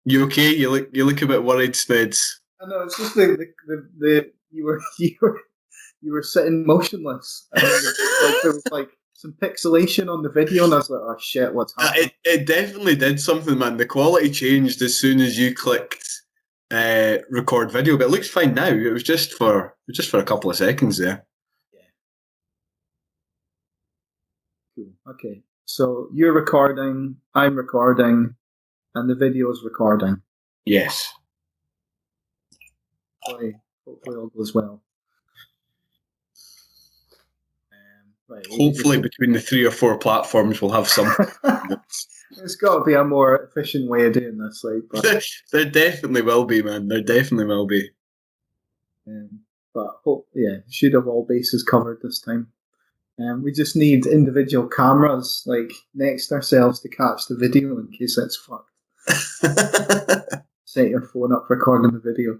You okay? You look a bit worried, Snedds. I know it's just the you were sitting motionless, and then there was like some pixelation on the video, and I was like, oh shit, what's happening? It definitely did something, man. The quality changed as soon as you clicked record video, but it looks fine now. It was just for a couple of seconds there. Yeah. Cool. Okay. So you're recording, I'm recording, and the video's recording. Yes. Hopefully all goes well. Right, hopefully between the 3 or 4 platforms we'll have some. There's got to be a more efficient way of doing this, like. But, there definitely will be, man. There definitely will be. But should have all bases covered this time. We just need individual cameras like next to ourselves to catch the video in case it's fucked. Set your phone up recording the video.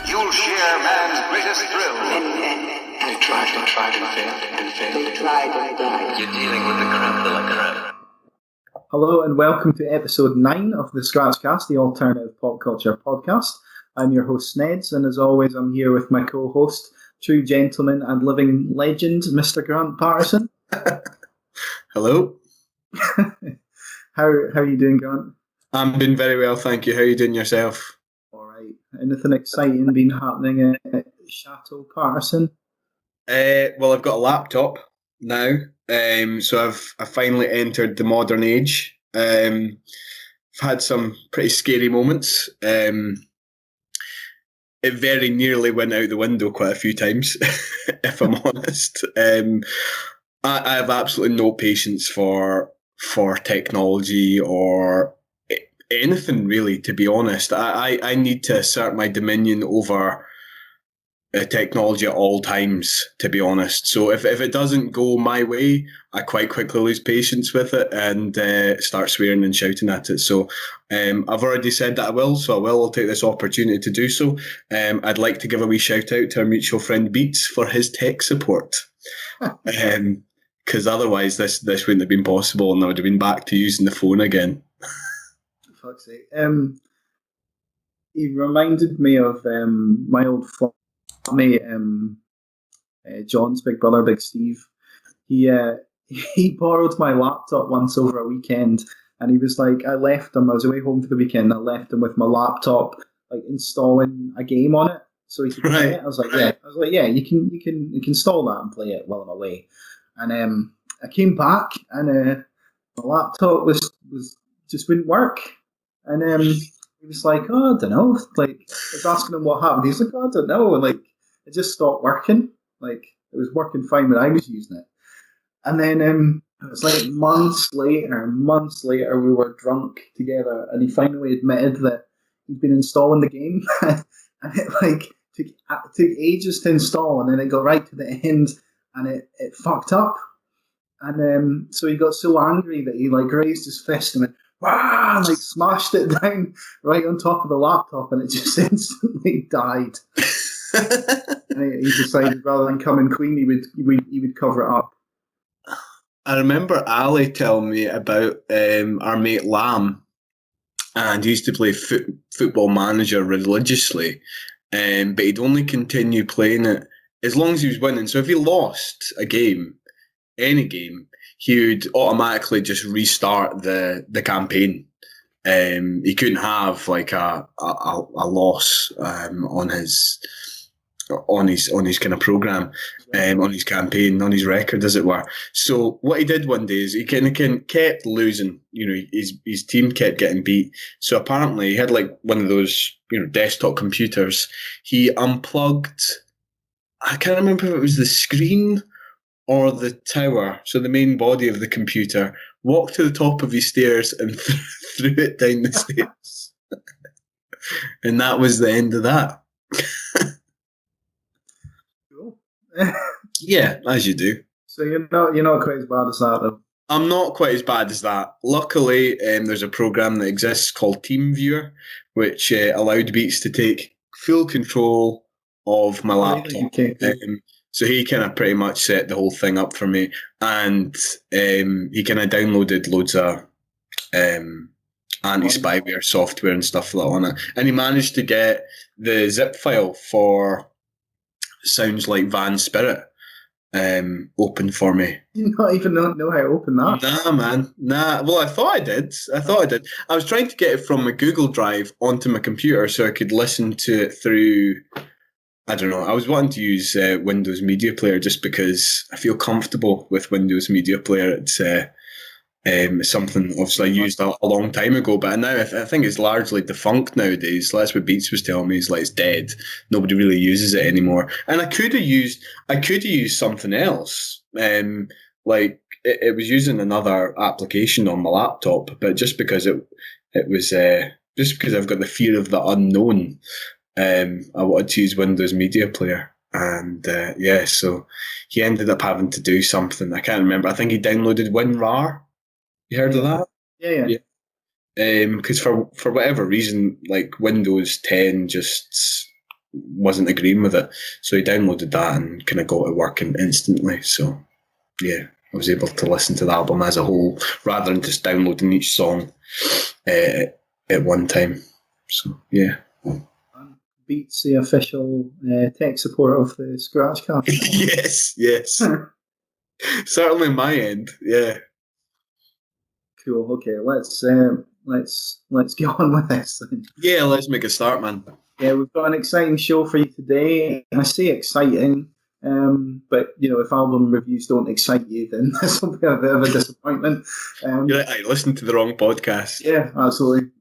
You'll share man's greatest thrill. They tried and failed and failed. They tried and died. You're dealing with the creme de la creme. Hello and welcome to episode 9 of the Scratchcast, the alternative pop culture podcast. I'm your host Snedds, and as always I'm here with my co-host, true gentleman and living legend, Mr. Grant Patterson. Hello. How are you doing, Grant? I'm doing very well, thank you. How are you doing yourself? Alright. Anything exciting been happening at Chateau Patterson? Well, I've got a laptop now, so I've finally entered the modern age. I've had some pretty scary moments. It very nearly went out the window quite a few times, if I'm honest. I have absolutely no patience for technology or anything really, to be honest. I need to assert my dominion over technology at all times, to be honest. So if it doesn't go my way, I quite quickly lose patience with it and start swearing and shouting at it. So I've already said that I will, so I'll take this opportunity to do so. I'd like to give a wee shout out to our mutual friend Beats for his tech support. Because otherwise this wouldn't have been possible and I would have been back to using the phone again. For fuck's sake. He reminded me of my old mate, John's big brother, Big Steve. He borrowed my laptop once over a weekend, and he was like, I was away home for the weekend, I left him with my laptop, like installing a game on it so he could play it. I was like, yeah, you can install that and play it while I'm away. And I came back and my laptop was just wouldn't work, and he was like, oh, I don't know. Like, I was asking him what happened. He's like, oh, I don't know. And like, it just stopped working. Like, it was working fine when I was using it. And then it was like months later, we were drunk together, and he finally admitted that he'd been installing the game, and it like took ages to install, and then it got right to the end, and it fucked up. And so he got so angry that he like raised his fist and went, wow, like smashed it down right on top of the laptop, and it just instantly died. And he decided rather than coming clean, he would cover it up. I remember Ali telling me about our mate Lamb, and he used to play Football Manager religiously, but he'd only continue playing it as long as he was winning. So if he lost a game, any game, he would automatically just restart the campaign. He couldn't have like a loss on his kind of program, on his campaign, on his record, as it were. So what he did one day is he kind of kept losing. You know, his team kept getting beat. So apparently he had like one of those, you know, desktop computers. He unplugged. I can't remember if it was the screen or the tower, so the main body of the computer, walked to the top of his stairs and threw it down the stairs. And that was the end of that. Cool. Yeah, as you do. So you're not quite as bad as that, though. I'm not quite as bad as that. Luckily, there's a program that exists called TeamViewer, which allowed Beats to take full control of my laptop. Okay. So he kind of pretty much set the whole thing up for me, and he kind of downloaded loads of anti-spyware software and stuff like that on it, and he managed to get the zip file for Sounds Like Van Spirit open for me. You not even know how to open that? Nah, man. Nah. Well, I thought I did. I was trying to get it from my Google Drive onto my computer so I could listen to it through. I don't know. I was wanting to use Windows Media Player just because I feel comfortable with Windows Media Player. It's something obviously I used a long time ago, but now I think it's largely defunct nowadays. That's what Beats was telling me. It's dead. Nobody really uses it anymore. And I could have used something else. It was using another application on my laptop, but just because it was just because I've got the fear of the unknown, I wanted to use Windows Media Player. And so he ended up having to do something. I can't remember. I think he downloaded WinRAR. You heard of that? Yeah. Because for whatever reason, Windows 10 just wasn't agreeing with it. So he downloaded that and kind of got it working instantly. So, yeah, I was able to listen to the album as a whole rather than just downloading each song at one time. So, yeah. Beats the official tech support of the Scratch card. Yes. Certainly my end, yeah. Cool. Okay, let's get on with this then. Yeah, let's make a start, man. Yeah, we've got an exciting show for you today. I say exciting, but if album reviews don't excite you, then this will be a bit of a disappointment. You're like, I listened to the wrong podcast. Yeah, absolutely.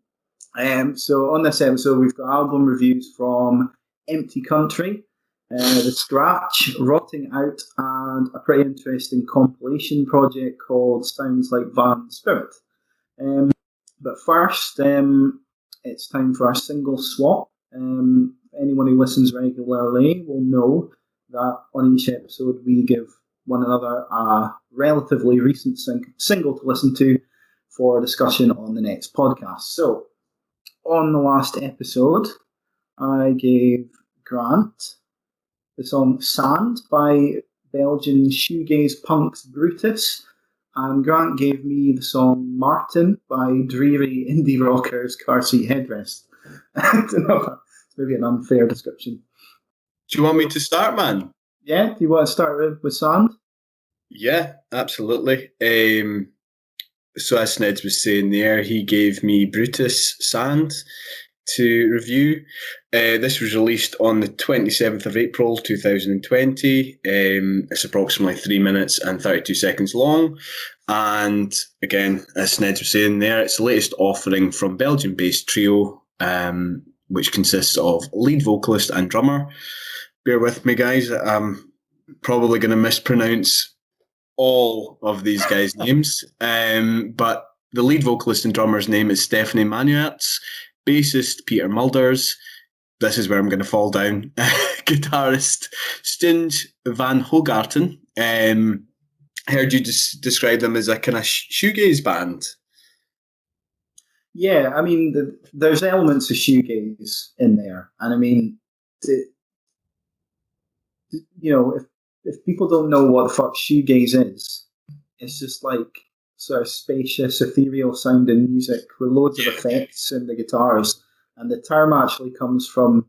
So on this episode, we've got album reviews from Empty Country, The Scratch, Rotting Out, and a pretty interesting compilation project called Sounds Like Van Spirit. But first, it's time for our single swap. Anyone who listens regularly will know that on each episode we give one another a relatively recent single to listen to for discussion on the next podcast. So, on the last episode, I gave Grant the song Sand by Belgian shoegaze punks Brutus, and Grant gave me the song Martin by dreary indie rockers Carseat Headrest. I don't know, it's maybe an unfair description. Do you want me to start, man? Yeah, do you want to start with Sand? Yeah, absolutely. So as Snedds was saying there, he gave me Brutus Sand to review. This was released on the 27th of April 2020. It's approximately 3 minutes and 32 seconds long. And again, as Snedds was saying there, it's the latest offering from Belgian-based trio, which consists of lead vocalist and drummer. Bear with me, guys. I'm probably going to mispronounce all of these guys' names. But the lead vocalist and drummer's name is Stephanie Manuerts. Bassist Peter Mulders. This is where I'm going to fall down. Guitarist Stinge Van Hogarten. Heard you describe them as a kind of shoegaze band. Yeah, I mean, there's elements of shoegaze in there, and I mean, if people don't know what the fuck shoegaze is, it's just like sort of spacious, ethereal sounding music with loads of effects in the guitars. And the term actually comes from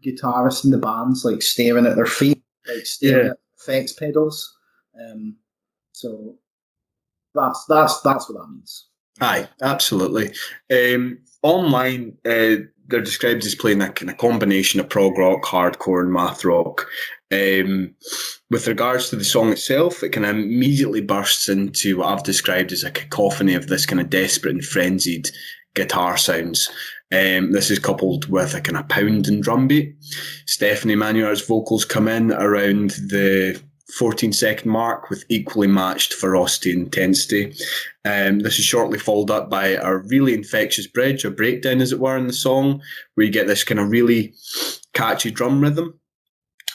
guitarists in the bands like staring at their feet, like staring at effects pedals. So that's what that means. Aye, absolutely. Online, they're described as playing a kind of combination of prog rock, hardcore, and math rock. With regards to the song itself, it kind of immediately bursts into what I've described as a cacophony of this kind of desperate and frenzied guitar sounds. This is coupled with a kind of pounding drum beat. Stephanie Manuer's vocals come in around the 14-second mark with equally matched ferocity and intensity. This is shortly followed up by a really infectious bridge, or breakdown as it were, in the song, where you get this kind of really catchy drum rhythm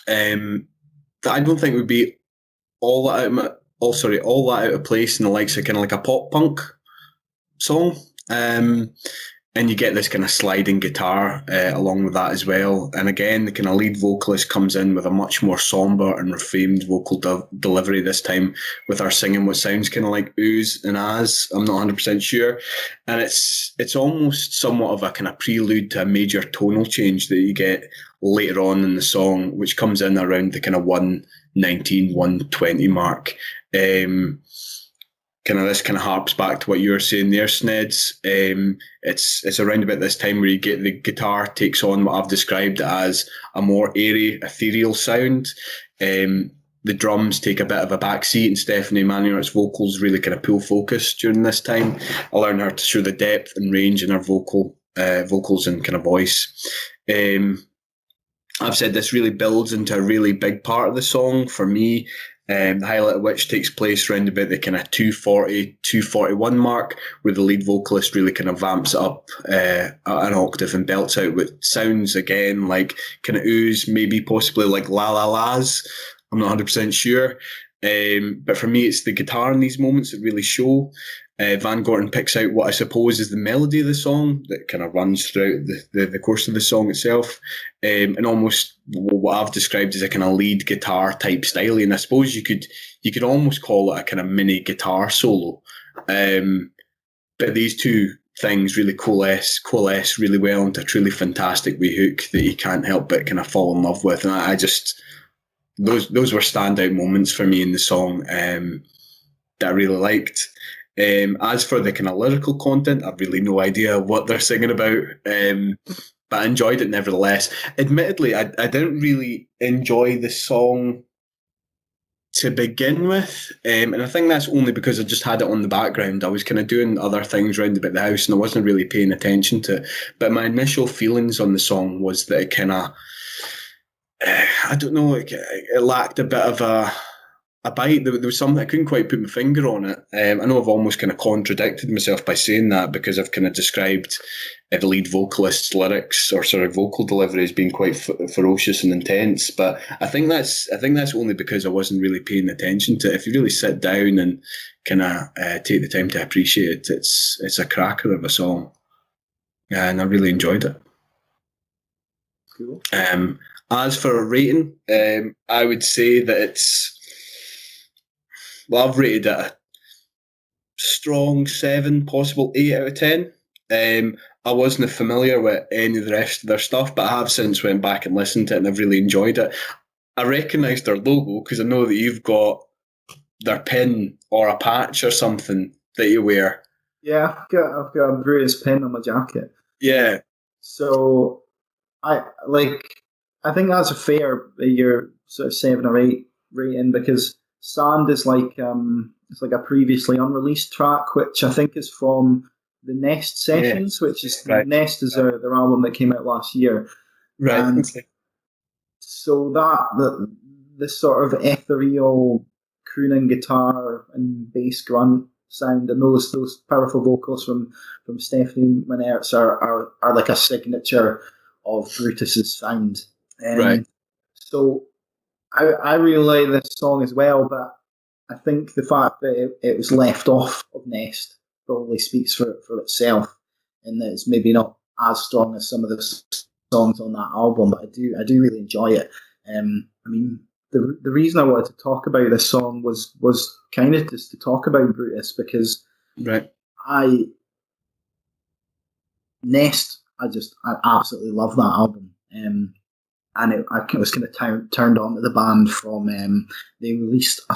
that I don't think would be all that out of place in the likes of kind of like a pop punk song. And you get this kind of sliding guitar along with that as well. And again, the kind of lead vocalist comes in with a much more somber and reframed vocal delivery this time, with her singing what sounds kind of like oohs and ahs. I'm not 100% sure. And it's almost somewhat of a kind of prelude to a major tonal change that you get later on in the song, which comes in around the kind of 119, 120 mark. This kind of harps back to what you were saying there, Snedds. It's around about this time where you get the guitar takes on what I've described as a more airy, ethereal sound. The drums take a bit of a backseat, and Stephanie Manuart's vocals really kind of pull focus during this time, allowing her to show the depth and range in her vocals and kind of voice. I've said this really builds into a really big part of the song for me. The highlight of which takes place around about the kind of 240, 241 mark, where the lead vocalist really kind of vamps it up an octave and belts out what sounds again like kind of oohs, maybe possibly like la la las. I'm not 100% sure. But for me, it's the guitar in these moments that really show. Van Gorton picks out what I suppose is the melody of the song that kind of runs throughout the course of the song itself, and almost what I've described as a kind of lead guitar type style. And I suppose you could almost call it a kind of mini guitar solo. But these two things really coalesce really well into a truly fantastic wee hook that you can't help but kind of fall in love with. And I just those were standout moments for me in the song that I really liked. As for the kind of lyrical content, I've really no idea what they're singing about, but I enjoyed it nevertheless. Admittedly, I didn't really enjoy the song to begin with, and I think that's only because I just had it on the background. I was kind of doing other things around about the house, and I wasn't really paying attention to it. But my initial feelings on the song was that it kind of, I don't know, it lacked a bit of a bite. There was something I couldn't quite put my finger on it. I know I've almost kind of contradicted myself by saying that, because I've kind of described the lead vocalist's lyrics or sort of vocal delivery as being quite ferocious and intense. But I think that's only because I wasn't really paying attention to it. If you really sit down and kind of take the time to appreciate it, it's a cracker of a song, and I really enjoyed it. Cool. As for a rating, I would say that I've rated it a strong 7, possible 8 out of 10. I wasn't familiar with any of the rest of their stuff, but I have since went back and listened to it, and I've really enjoyed it. I recognised their logo because I know that you've got their pin or a patch or something that you wear. Yeah, I've got a Brutus pin on my jacket. Yeah. So I think that's a fair your sort of 7 or 8 rating, because Sand is like it's like a previously unreleased track, which I think is from the Nest Sessions, which is right. Nest is their album that came out last year. Right. And okay. So this sort of ethereal crooning guitar and bass grunt sound, and those powerful vocals from Stephanie Manuart are like a signature of Brutus's sound. Right. So I really like this song as well, but I think the fact that it was left off of Nest probably speaks for itself, and that it's maybe not as strong as some of the songs on that album, but I do really enjoy it. I mean, the reason I wanted to talk about this song was kind of just to talk about Brutus, because right. Nest, I absolutely love that album. And I was kind of turned on to the band from they released a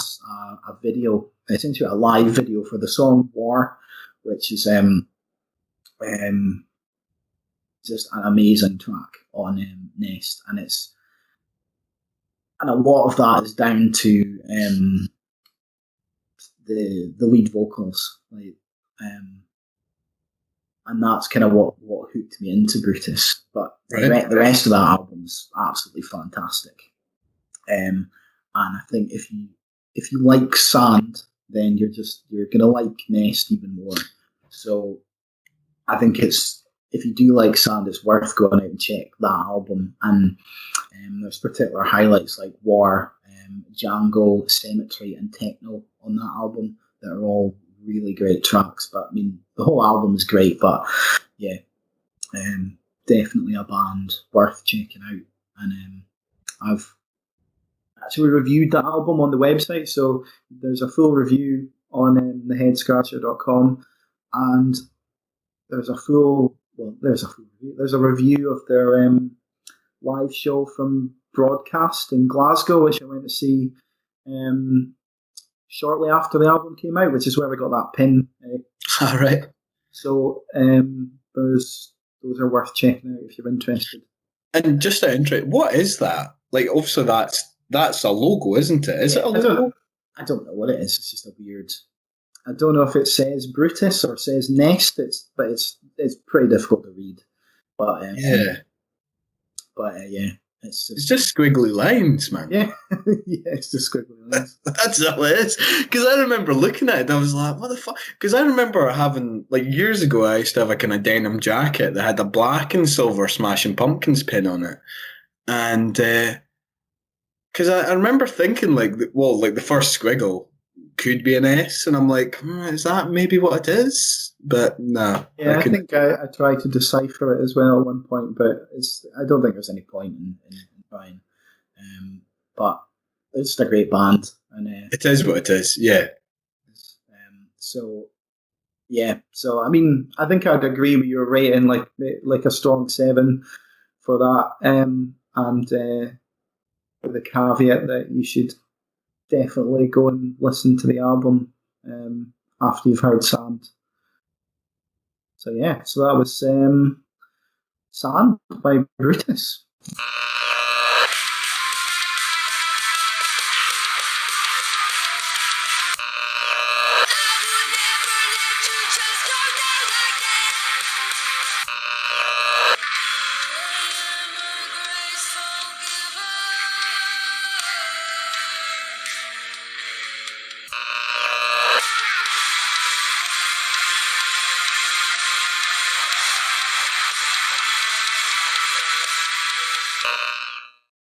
video, essentially a live video for the song War, which is just an amazing track on Nest, and a lot of that is down to the lead vocals, and that's kind of what hooked me into Brutus. But right. the rest of that album's absolutely fantastic. And I think if you like Sand, then you're gonna like Nest even more. So I think if you do like Sand, it's worth going out and check that album. And there's particular highlights like War, Django, Cemetery, and Techno on that album that are all really great tracks. But I mean, the whole album is great, but yeah, Definitely a band worth checking out. And I've actually reviewed that album on the website, so there's a full review on theheadscratcher.com, and there's a review of their live show from Broadcast in Glasgow, which I went to see shortly after the album came out, which is where we got that pin. All right. So those are worth checking out if you're interested. And just out of interest, what is that? Like, obviously that's a logo, isn't it? Is it a logo? I don't know what it is. It's just a weird. I don't know if it says Brutus or says Nest. It's pretty difficult to read. But yeah, it's just squiggly lines, man. Yeah, yeah, it's just squiggly lines. That's all it is. Because I remember looking at it, and I was like, what the fuck? Because I remember having, like, years ago, I used to have a kind of denim jacket that had a black and silver Smashing Pumpkins pin on it. And because I remember thinking, like, the first squiggle could be an S, and I'm like, is that maybe what it is? But no. Yeah, I think I tried to decipher it as well at one point, but I don't think there's any point in trying. But it's just a great band, and it is what it is. Yeah. So I mean, I think I'd agree with your rating, like a strong 7 for that, and with the caveat that you should definitely go and listen to the album after you've heard Sand. So yeah, so that was Sand by Brutus.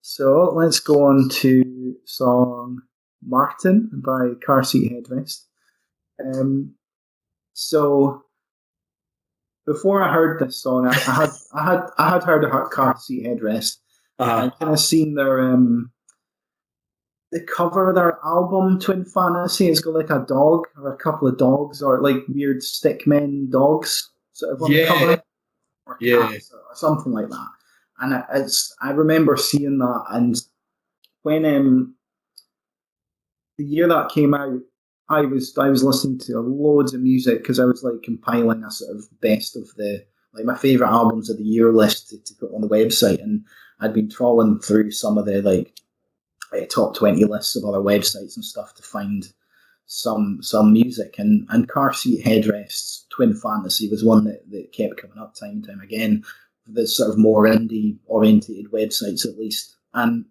So let's go on to song Martin by Carseat Headrest. So before I heard this song, I had heard of Carseat Headrest. I'd kind of seen their the cover of their album Twin Fantasy. It's got like a dog or a couple of dogs or like weird stickmen dogs sort of on the cover, or cats or something like that. And I remember seeing that, and when the year that came out, I was listening to loads of music because I was like compiling a sort of best of my favourite albums of the year list to put on the website, and I'd been trawling through some of the top 20 lists of other websites and stuff to find some music, and Carseat Headrest's Twin Fantasy was one that kept coming up time and time again. The sort of more indie orientated websites, at least, and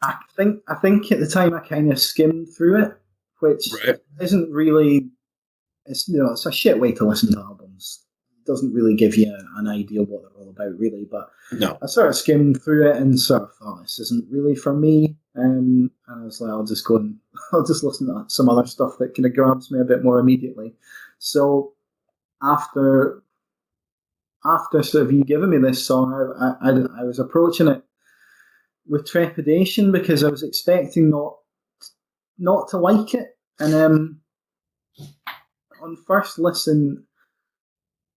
I think at the time I kind of skimmed through it, which isn't really. It's a shit way to listen to albums. It doesn't really give you an idea what they're all about, really. But no, I sort of skimmed through it and sort of thought this isn't really for me. And I was like, I'll just listen to some other stuff that kind of grabs me a bit more immediately. So after sort of you giving me this song, I was approaching it with trepidation because I was expecting not to like it. And on first listen,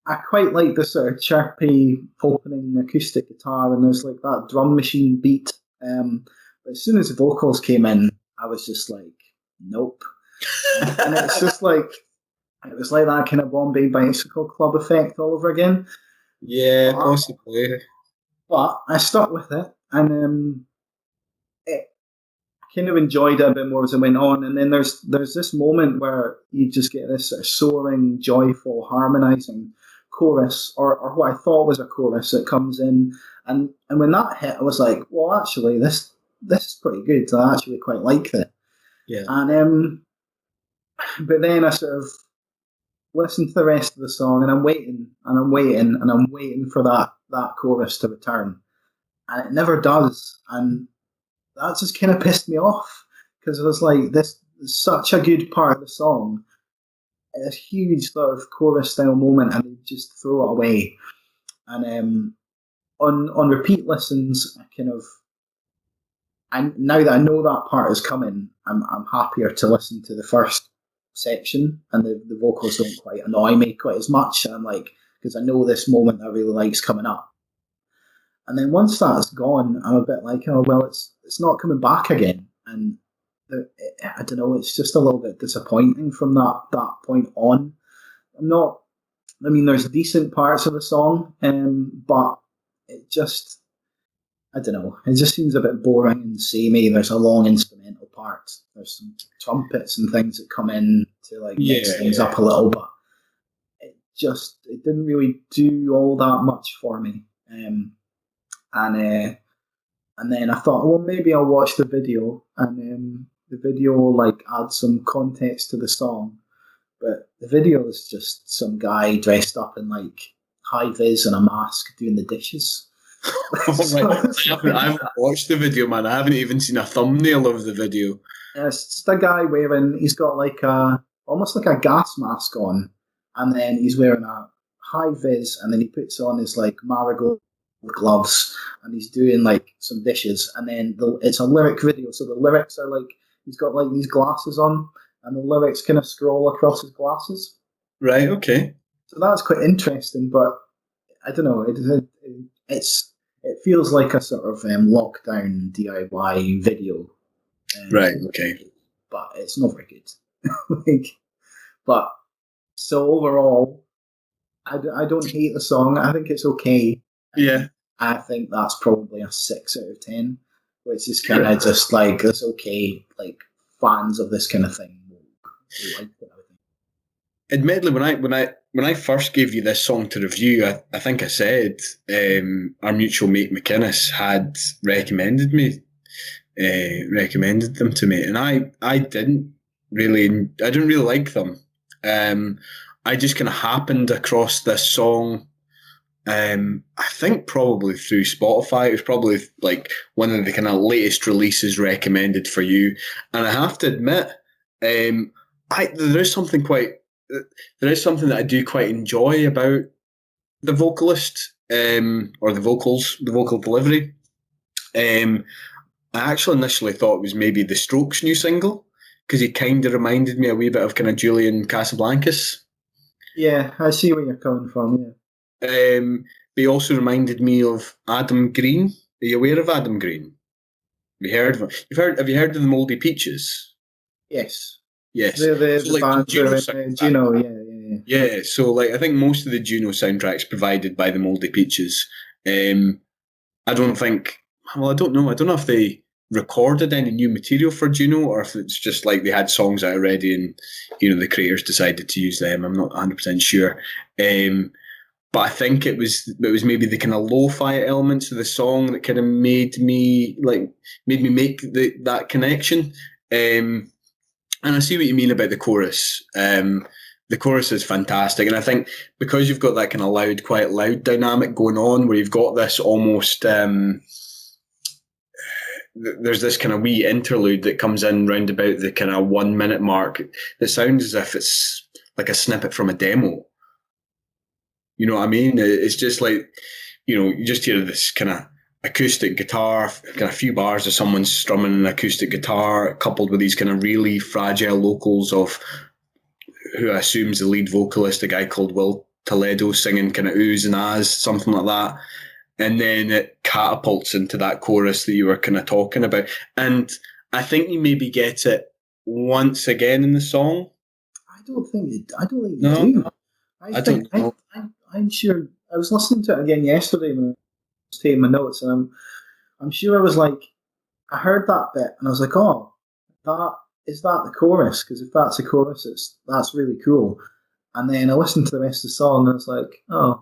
I quite like the sort of chirpy opening acoustic guitar, and there's like that drum machine beat. But as soon as the vocals came in, I was just like, nope. And it's just like, it was like that kind of Bombay Bicycle Club effect all over again. Yeah, possibly. But I stuck with it, and I kind of enjoyed it a bit more as it went on. And then there's this moment where you just get this sort of soaring, joyful, harmonising chorus, or what I thought was a chorus that comes in. And when that hit, I was like, well, actually, this is pretty good. I actually quite like it. Yeah. And but then I sort of listen to the rest of the song, and I'm waiting for that chorus to return, and it never does, and that just kind of pissed me off because it was like, this is such a good part of the song, a huge sort of chorus style moment, and they just throw it away. And on repeat listens, and now that I know that part is coming, I'm happier to listen to the first section, and the vocals don't quite annoy me quite as much. I'm like, because I know this moment I really like's coming up. And then once that's gone, I'm a bit like, oh well, it's not coming back again, and I don't know. It's just a little bit disappointing from that point on. There's decent parts of the song, but it just, I don't know. It just seems a bit boring and samey. There's a long instrumental part. There's some trumpets and things that come in to like mix things up a little, but it didn't really do all that much for me. And then I thought, well, maybe I'll watch the video, and the video like adds some context to the song. But the video is just some guy dressed up in like high vis and a mask doing the dishes. I haven't watched the video, man. I haven't even seen a thumbnail of the video. It's just a guy he's got like almost like a gas mask on, and then he's wearing a high vis, and then he puts on his like marigold gloves, and he's doing like some dishes, and then it's a lyric video, so the lyrics are like, he's got like these glasses on, and the lyrics kind of scroll across his glasses. Right, okay. So that's quite interesting, but I don't know, it feels like a sort of lockdown DIY video. Right, okay. But it's not very good. But so overall, I don't hate the song. I think it's okay. Yeah. I think that's probably a 6 out of 10, which is kind of just like, it's okay. Like, fans of this kind of thing will like it, I think. Admittedly, when I first gave you this song to review, I think I said our mutual mate McInnes had recommended them to me, and I didn't really like them. I just kind of happened across this song. I think probably through Spotify. It was probably like one of the kind of latest releases recommended for you. And I have to admit, there is something that I do quite enjoy about the vocalist, or the vocals, the vocal delivery. I actually initially thought it was maybe the Strokes' new single, because he kind of reminded me a wee bit of kind of Julian Casablancas. Yeah, I see where you're coming from, yeah. But he also reminded me of Adam Green. Are you aware of Adam Green? Have you heard of him? Have you heard of the Moldy Peaches? Yes. Yes. The band Juno, yeah. Yeah, so like I think most of the Juno soundtracks provided by the Moldy Peaches. I don't know. I don't know if they recorded any new material for Juno, or if it's just like they had songs out already and the creators decided to use them. I'm not 100% sure. But I think it was maybe the kind of lo-fi elements of the song that kind of made me make that connection. And I see what you mean about the chorus. The chorus is fantastic, and I think because you've got that kind of loud, quite loud dynamic going on, where you've got this almost there's this kind of wee interlude that comes in round about the kind of 1 minute mark that sounds as if it's like a snippet from a demo. You know what I mean? It's just like, you just hear this kind of acoustic guitar, kind of few bars of someone strumming an acoustic guitar, coupled with these kind of really fragile vocals of who I assume is the lead vocalist, a guy called Will Toledo, singing kind of oohs and ahs, something like that. And then it catapults into that chorus that you were kind of talking about. And I think you maybe get it once again in the song. I don't think you do. I'm sure. I was listening to it again yesterday when I was taking my notes, and I'm sure I was like, I heard that bit, and I was like, oh, is that the chorus? Because if that's the chorus, that's really cool. And then I listened to the rest of the song, and I was like, oh.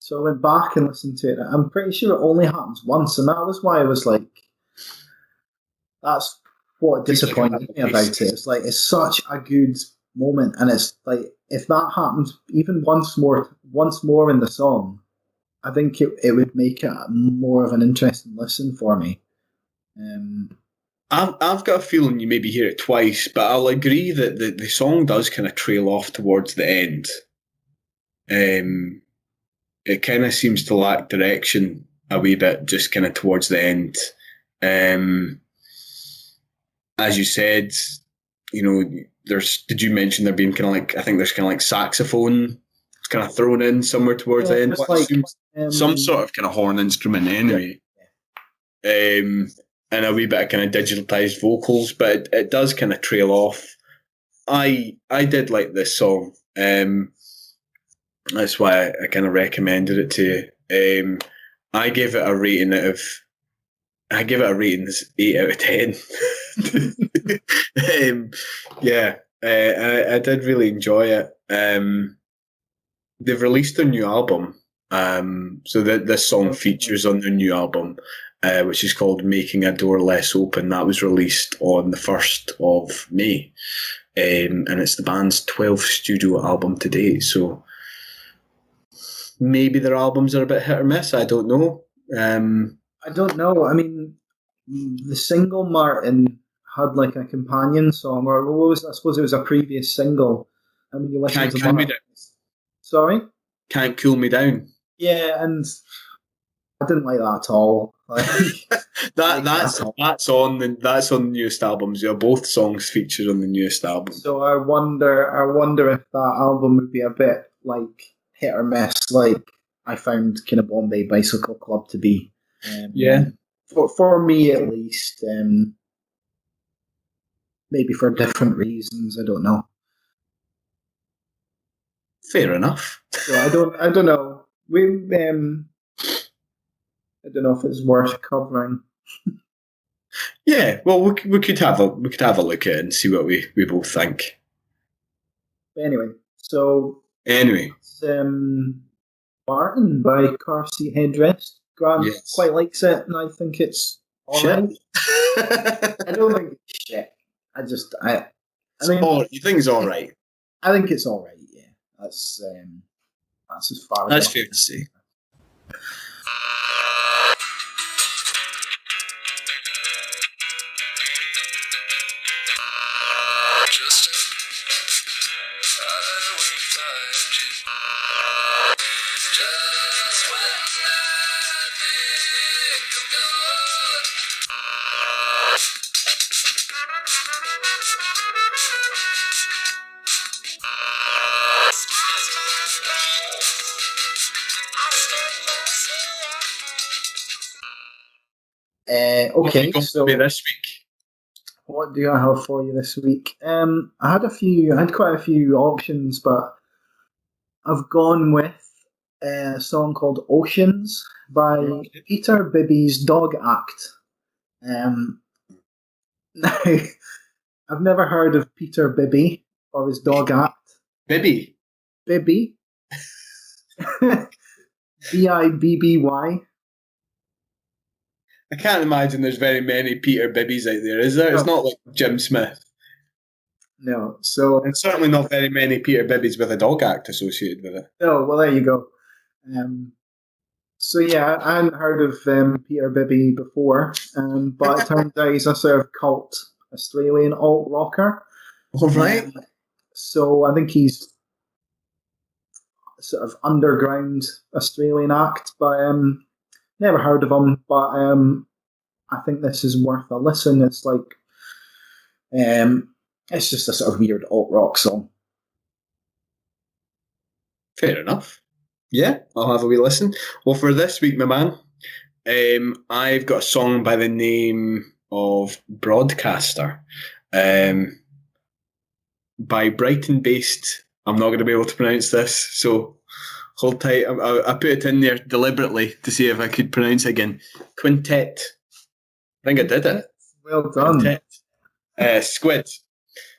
So I went back and listened to it. I'm pretty sure it only happens once, and that was why I was like, that's what disappointed me about it. It's like, it's such a good moment, and it's like, if that happens even once more in the song, I think it would make it more of an interesting listen for me. I've got a feeling you maybe hear it twice, but I'll agree that the song does kind of trail off towards the end. It kind of seems to lack direction a wee bit, just kind of towards the end. As you said, did you mention there being kind of like, I think there's kind of like saxophone kind of thrown in somewhere towards the end? Some sort of kind of horn instrument anyway. Yeah. And a wee bit of kind of digitalized vocals, but it does kind of trail off. I did like this song. That's why I kind of recommended it to you. I give it a rating as 8 out of 10. I did really enjoy it. They've released their new album, so that this song features on their new album, which is called "Making a Door Less Open." That was released on the 1st of May, and it's the band's 12th studio album to date. So maybe their albums are a bit hit or miss. I don't know. I don't know. I mean, the single Martin had like a companion song, or what was? I suppose it was a previous single. I mean, you listen Can't to Cool Me Down. Sorry? Can't Cool Me Down. Yeah, and I didn't like that at all. That's on the newest albums. Yeah, both songs featured on the newest album. So I wonder if that album would be a bit like hit or miss, like I found kind of Bombay Bicycle Club to be. For me at least. Maybe for different reasons. I don't know. Fair enough. So I don't know. I don't know if it's worth covering. Yeah, well, we could have a look at it and see what we both think. Anyway, it's Martin by Carseat Headrest. Grant quite likes it, and I think it's alright. I don't think it's shit. You think it's alright? I think it's alright. Yeah, that's as far as that's fair to say. Okay, so this week, what do I have for you this week? I had quite a few options, but I've gone with a song called "Oceans" by Peter Bibby's Dog Act. Now, I've never heard of Peter Bibby or his Dog Act. Bibby. Bibby. Bibby. I can't imagine there's very many Peter Bibbies out there, is there? No. It's not like Jim Smith. No, so... And certainly not very many Peter Bibbies with a Dog Act associated with it. No, well, there you go. So yeah, I hadn't heard of Peter Bibby before, but it turns out he's a sort of cult Australian alt-rocker. All right. So I think he's sort of underground Australian act, but... never heard of him, but I think this is worth a listen. It's like, it's just a sort of weird alt rock song. Fair enough. Yeah, I'll have a wee listen. Well, for this week, my man, I've got a song by the name of Broadcaster, by Brighton-based. I'm not going to be able to pronounce this, so. Hold tight. I put it in there deliberately to see if I could pronounce it again. Quintet. I think I did it. Well done. Quintet. Squid.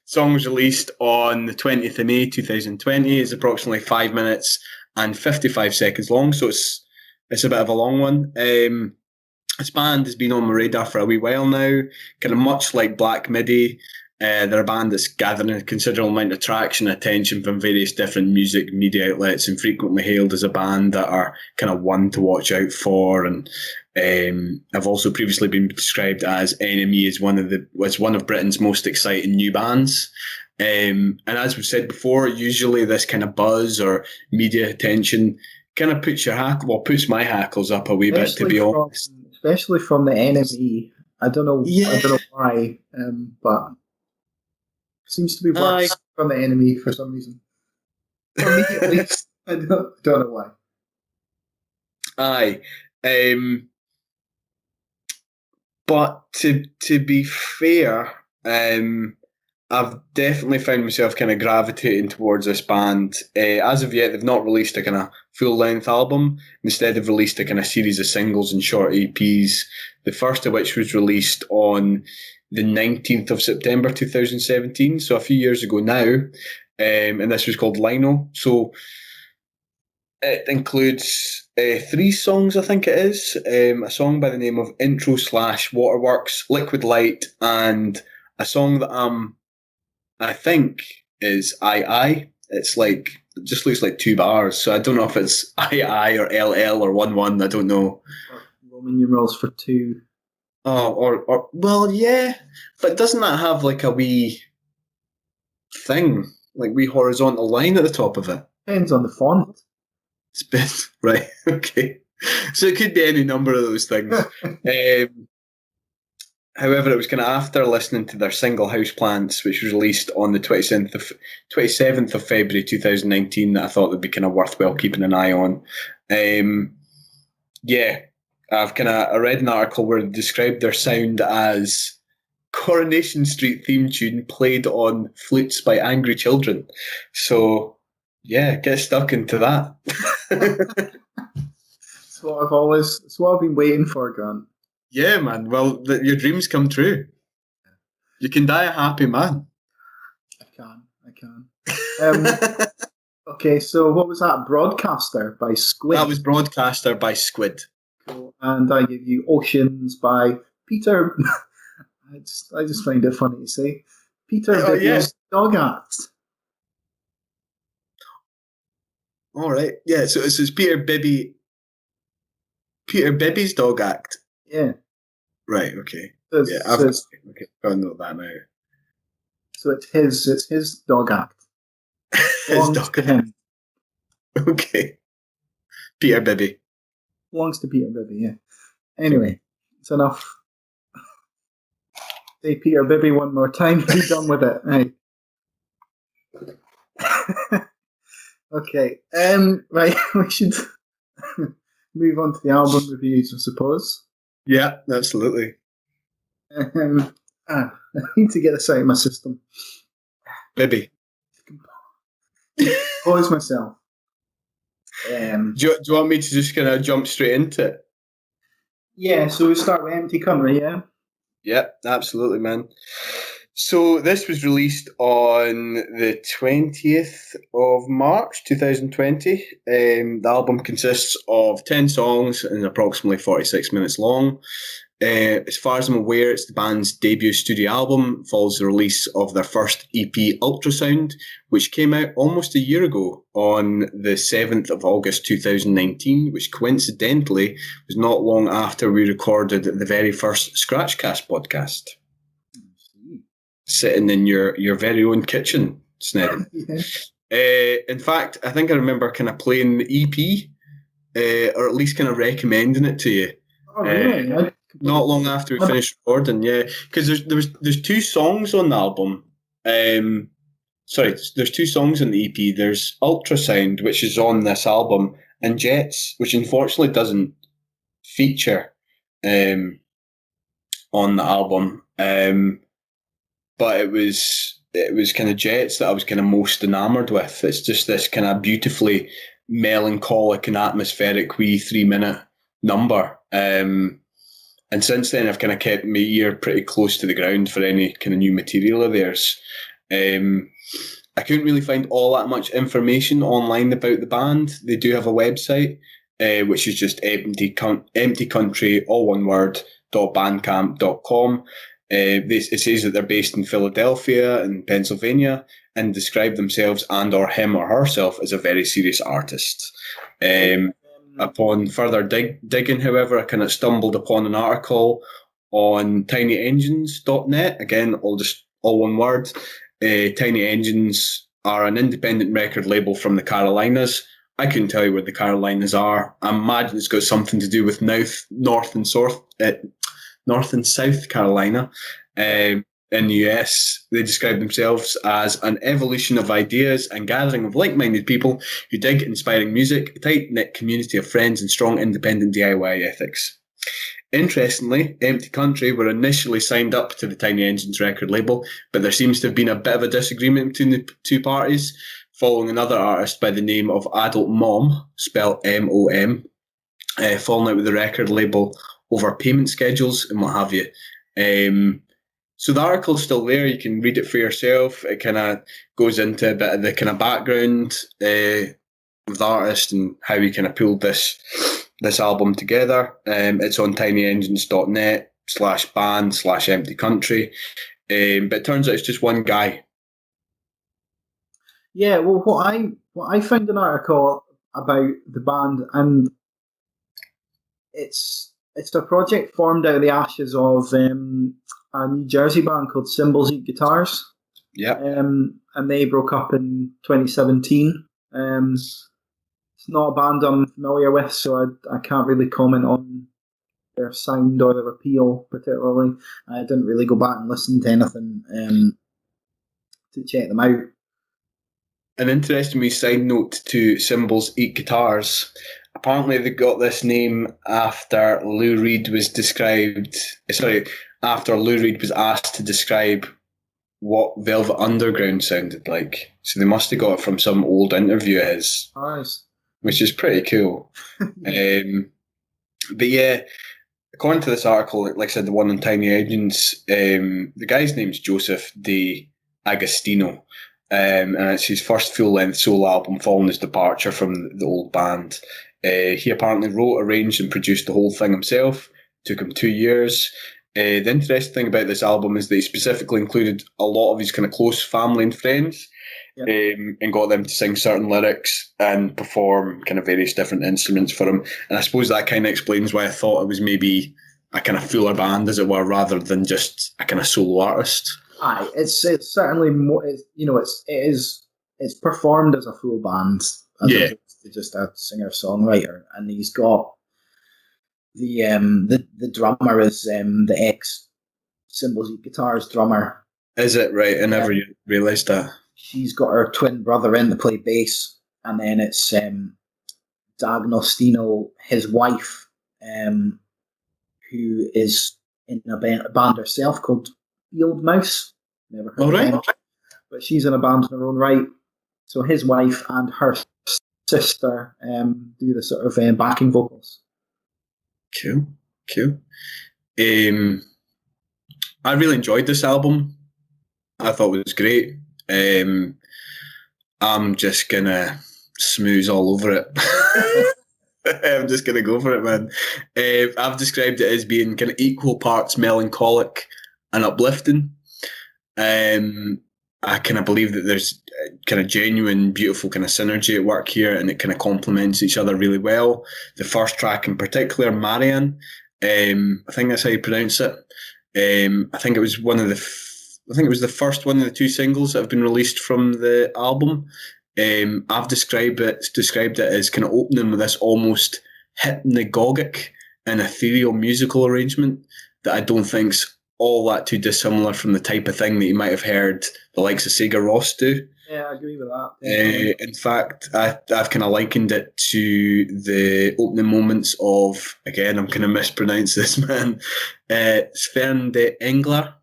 Song was released on the 20th of May 2020. It's approximately 5 minutes and 55 seconds long, so it's a bit of a long one. This band has been on my radar for a wee while now, kind of much like Black Midi. They're a band that's gathering a considerable amount of traction and attention from various different music media outlets, and frequently hailed as a band that are kind of one to watch out for. And I've also previously been described as Enemy as one of Britain's most exciting new bands. And as we've said before, usually this kind of buzz or media attention kind of puts my hackles up a wee bit, to be honest. Especially from the Enemy. I don't know why, but it seems to be worse from the Enemy for some reason. For me, at least. I don't know why. Aye. But to be fair, I've definitely found myself kind of gravitating towards this band. As of yet, they've not released a kind of full-length album. Instead, they've released a kind of series of singles and short EPs, the first of which was released on the 19th of September 2017, so a few years ago now, and this was called Lino. So it includes 3 songs, I think it is. A song by the name of Intro/Waterworks, Liquid Light, and a song that I think is I. It's like, it just looks like 2 bars, so I don't know if it's I or LL or 1-1, I don't know. Roman numerals for 2. Oh, or well, yeah, but doesn't that have like a wee thing, like wee horizontal line at the top of it? Depends on the font. It's been, right, okay. So it could be any number of those things. However, it was kind of after listening to their single Houseplants, which was released on the 27th of February 2019, that I thought would be kind of worthwhile keeping an eye on. I read an article where they described their sound as Coronation Street theme tune played on flutes by angry children. So, yeah, get stuck into that. It's what I've been waiting for, Grant. Yeah, man. Well, your dreams come true. You can die a happy man. I can. Okay, so what was that? Broadcaster by Squid. That was Broadcaster by Squid. Cool. And I give you Oceans by Peter. I just find it funny to say. Peter Bibby's Dog Act. All right. Yeah, so it's Peter Bibby. Peter Bibby's Dog Act. Yeah. Right. Okay. I've got to know that now. So it's his dog act. His dog to him. Okay. Peter Bibby. Belongs to Peter Bibby. Yeah. Anyway, it's enough. Say Peter Bibby one more time. Be done with it. Right. Okay. Right. We should move on to the album reviews, I suppose. Yeah, absolutely. I need to get this out of my system. Bibby. Compose myself. Do you want me to just kind of jump straight into it? Yeah, so we start with Empty Country, yeah? Yeah, absolutely, man. So this was released on the 20th of March 2020. The album consists of 10 songs and approximately 46 minutes long. As far as I'm aware, it's the band's debut studio album, follows the release of their first EP, Ultrasound, which came out almost a year ago on the 7th of August 2019, which coincidentally was not long after we recorded the very first Scratchcast podcast. Sitting in your very own kitchen, Snedds. In fact, I think I remember kind of playing the EP, or at least kind of recommending it to you. Oh, really? Not long after we finished recording, yeah. Because there's 2 songs on the album. There's 2 songs on the EP. There's Ultrasound, which is on this album, and Jets, which unfortunately doesn't feature on the album. But it was kind of Jets that I was kind of most enamoured with. It's just this kind of beautifully melancholic and atmospheric wee 3-minute number. And since then, I've kind of kept my ear pretty close to the ground for any kind of new material of theirs. I couldn't really find all that much information online about the band. They do have a website, which is just empty country, all one word, .bandcamp.com. It says that they're based in Philadelphia and Pennsylvania, and describe themselves and or him or herself as a very serious artist. Upon further digging, however, I kind of stumbled upon an article on tinyengines.net. Again, all one word. Tiny Engines are an independent record label from the Carolinas. I couldn't tell you where the Carolinas are. I imagine it's got something to do with North and South Carolina. In the US, they describe themselves as an evolution of ideas and gathering of like-minded people who dig inspiring music, a tight-knit community of friends and strong independent DIY ethics. Interestingly, Empty Country were initially signed up to the Tiny Engines record label, but there seems to have been a bit of a disagreement between the two parties, following another artist by the name of Adult Mom, spelled M-O-M, falling out with the record label over payment schedules and what have you. So the article's still there. You can read it for yourself. It kind of goes into a bit of the kind of background of the artist and how he kind of pulled this album together. It's on tinyengines.net/band/empty country. But it turns out it's just one guy. Yeah, well, what I found an article about the band, and it's a project formed out of the ashes of a New Jersey band called Cymbals Eat Guitars. Yeah. And they broke up in 2017. It's not a band I'm familiar with, so I can't really comment on their sound or their appeal particularly. I didn't really go back and listen to anything to check them out. An interesting wee side note to Cymbals Eat Guitars. Apparently they got this name after Lou Reed was asked to describe what Velvet Underground sounded like. So they must have got it from some old interview of his. Nice. Which is pretty cool. But yeah, according to this article, like I said, the one on Tiny Engines, the guy's name's Joseph De Agostino. And it's his first full-length solo album following his departure from the old band. He apparently wrote, arranged and produced the whole thing himself. Took him 2 years. The interesting thing about this album is that he specifically included a lot of his kind of close family and friends. Yep. And got them to sing certain lyrics and perform kind of various different instruments for him. And I suppose that kind of explains why I thought it was maybe a kind of fuller band, as it were, rather than just a kind of solo artist. Aye, it's certainly more. It's performed as a full band, as opposed to just a singer songwriter. And he's got the drummer is the ex Cymbals Eat Guitars drummer. Is it right? I never realised that. She's got her twin brother in to play bass, and then it's D'Agostino, his wife, who is in a band herself called Field Mouse. Never heard of them. But she's in a band in her own right. So his wife and her sister do the sort of backing vocals. Cool. I really enjoyed this album. I thought it was great. I'm just gonna smooze all over it. I'm just gonna go for it, man. I've described it as being kind of equal parts melancholic and uplifting. I kind of believe that there's kind of genuine, beautiful kind of synergy at work here, and it kind of complements each other really well. The first track in particular, Marianne, I think that's how you pronounce it. I think it was the first one of the two singles that have been released from the album. I've described it as kind of opening with this almost hypnagogic and ethereal musical arrangement that I don't think's all that too dissimilar from the type of thing that you might have heard the likes of Sigur Rós do. Yeah, I agree with that. In fact, I've kind of likened it to the opening moments of, again, I'm going to mispronounce this, man, Sven de Engler,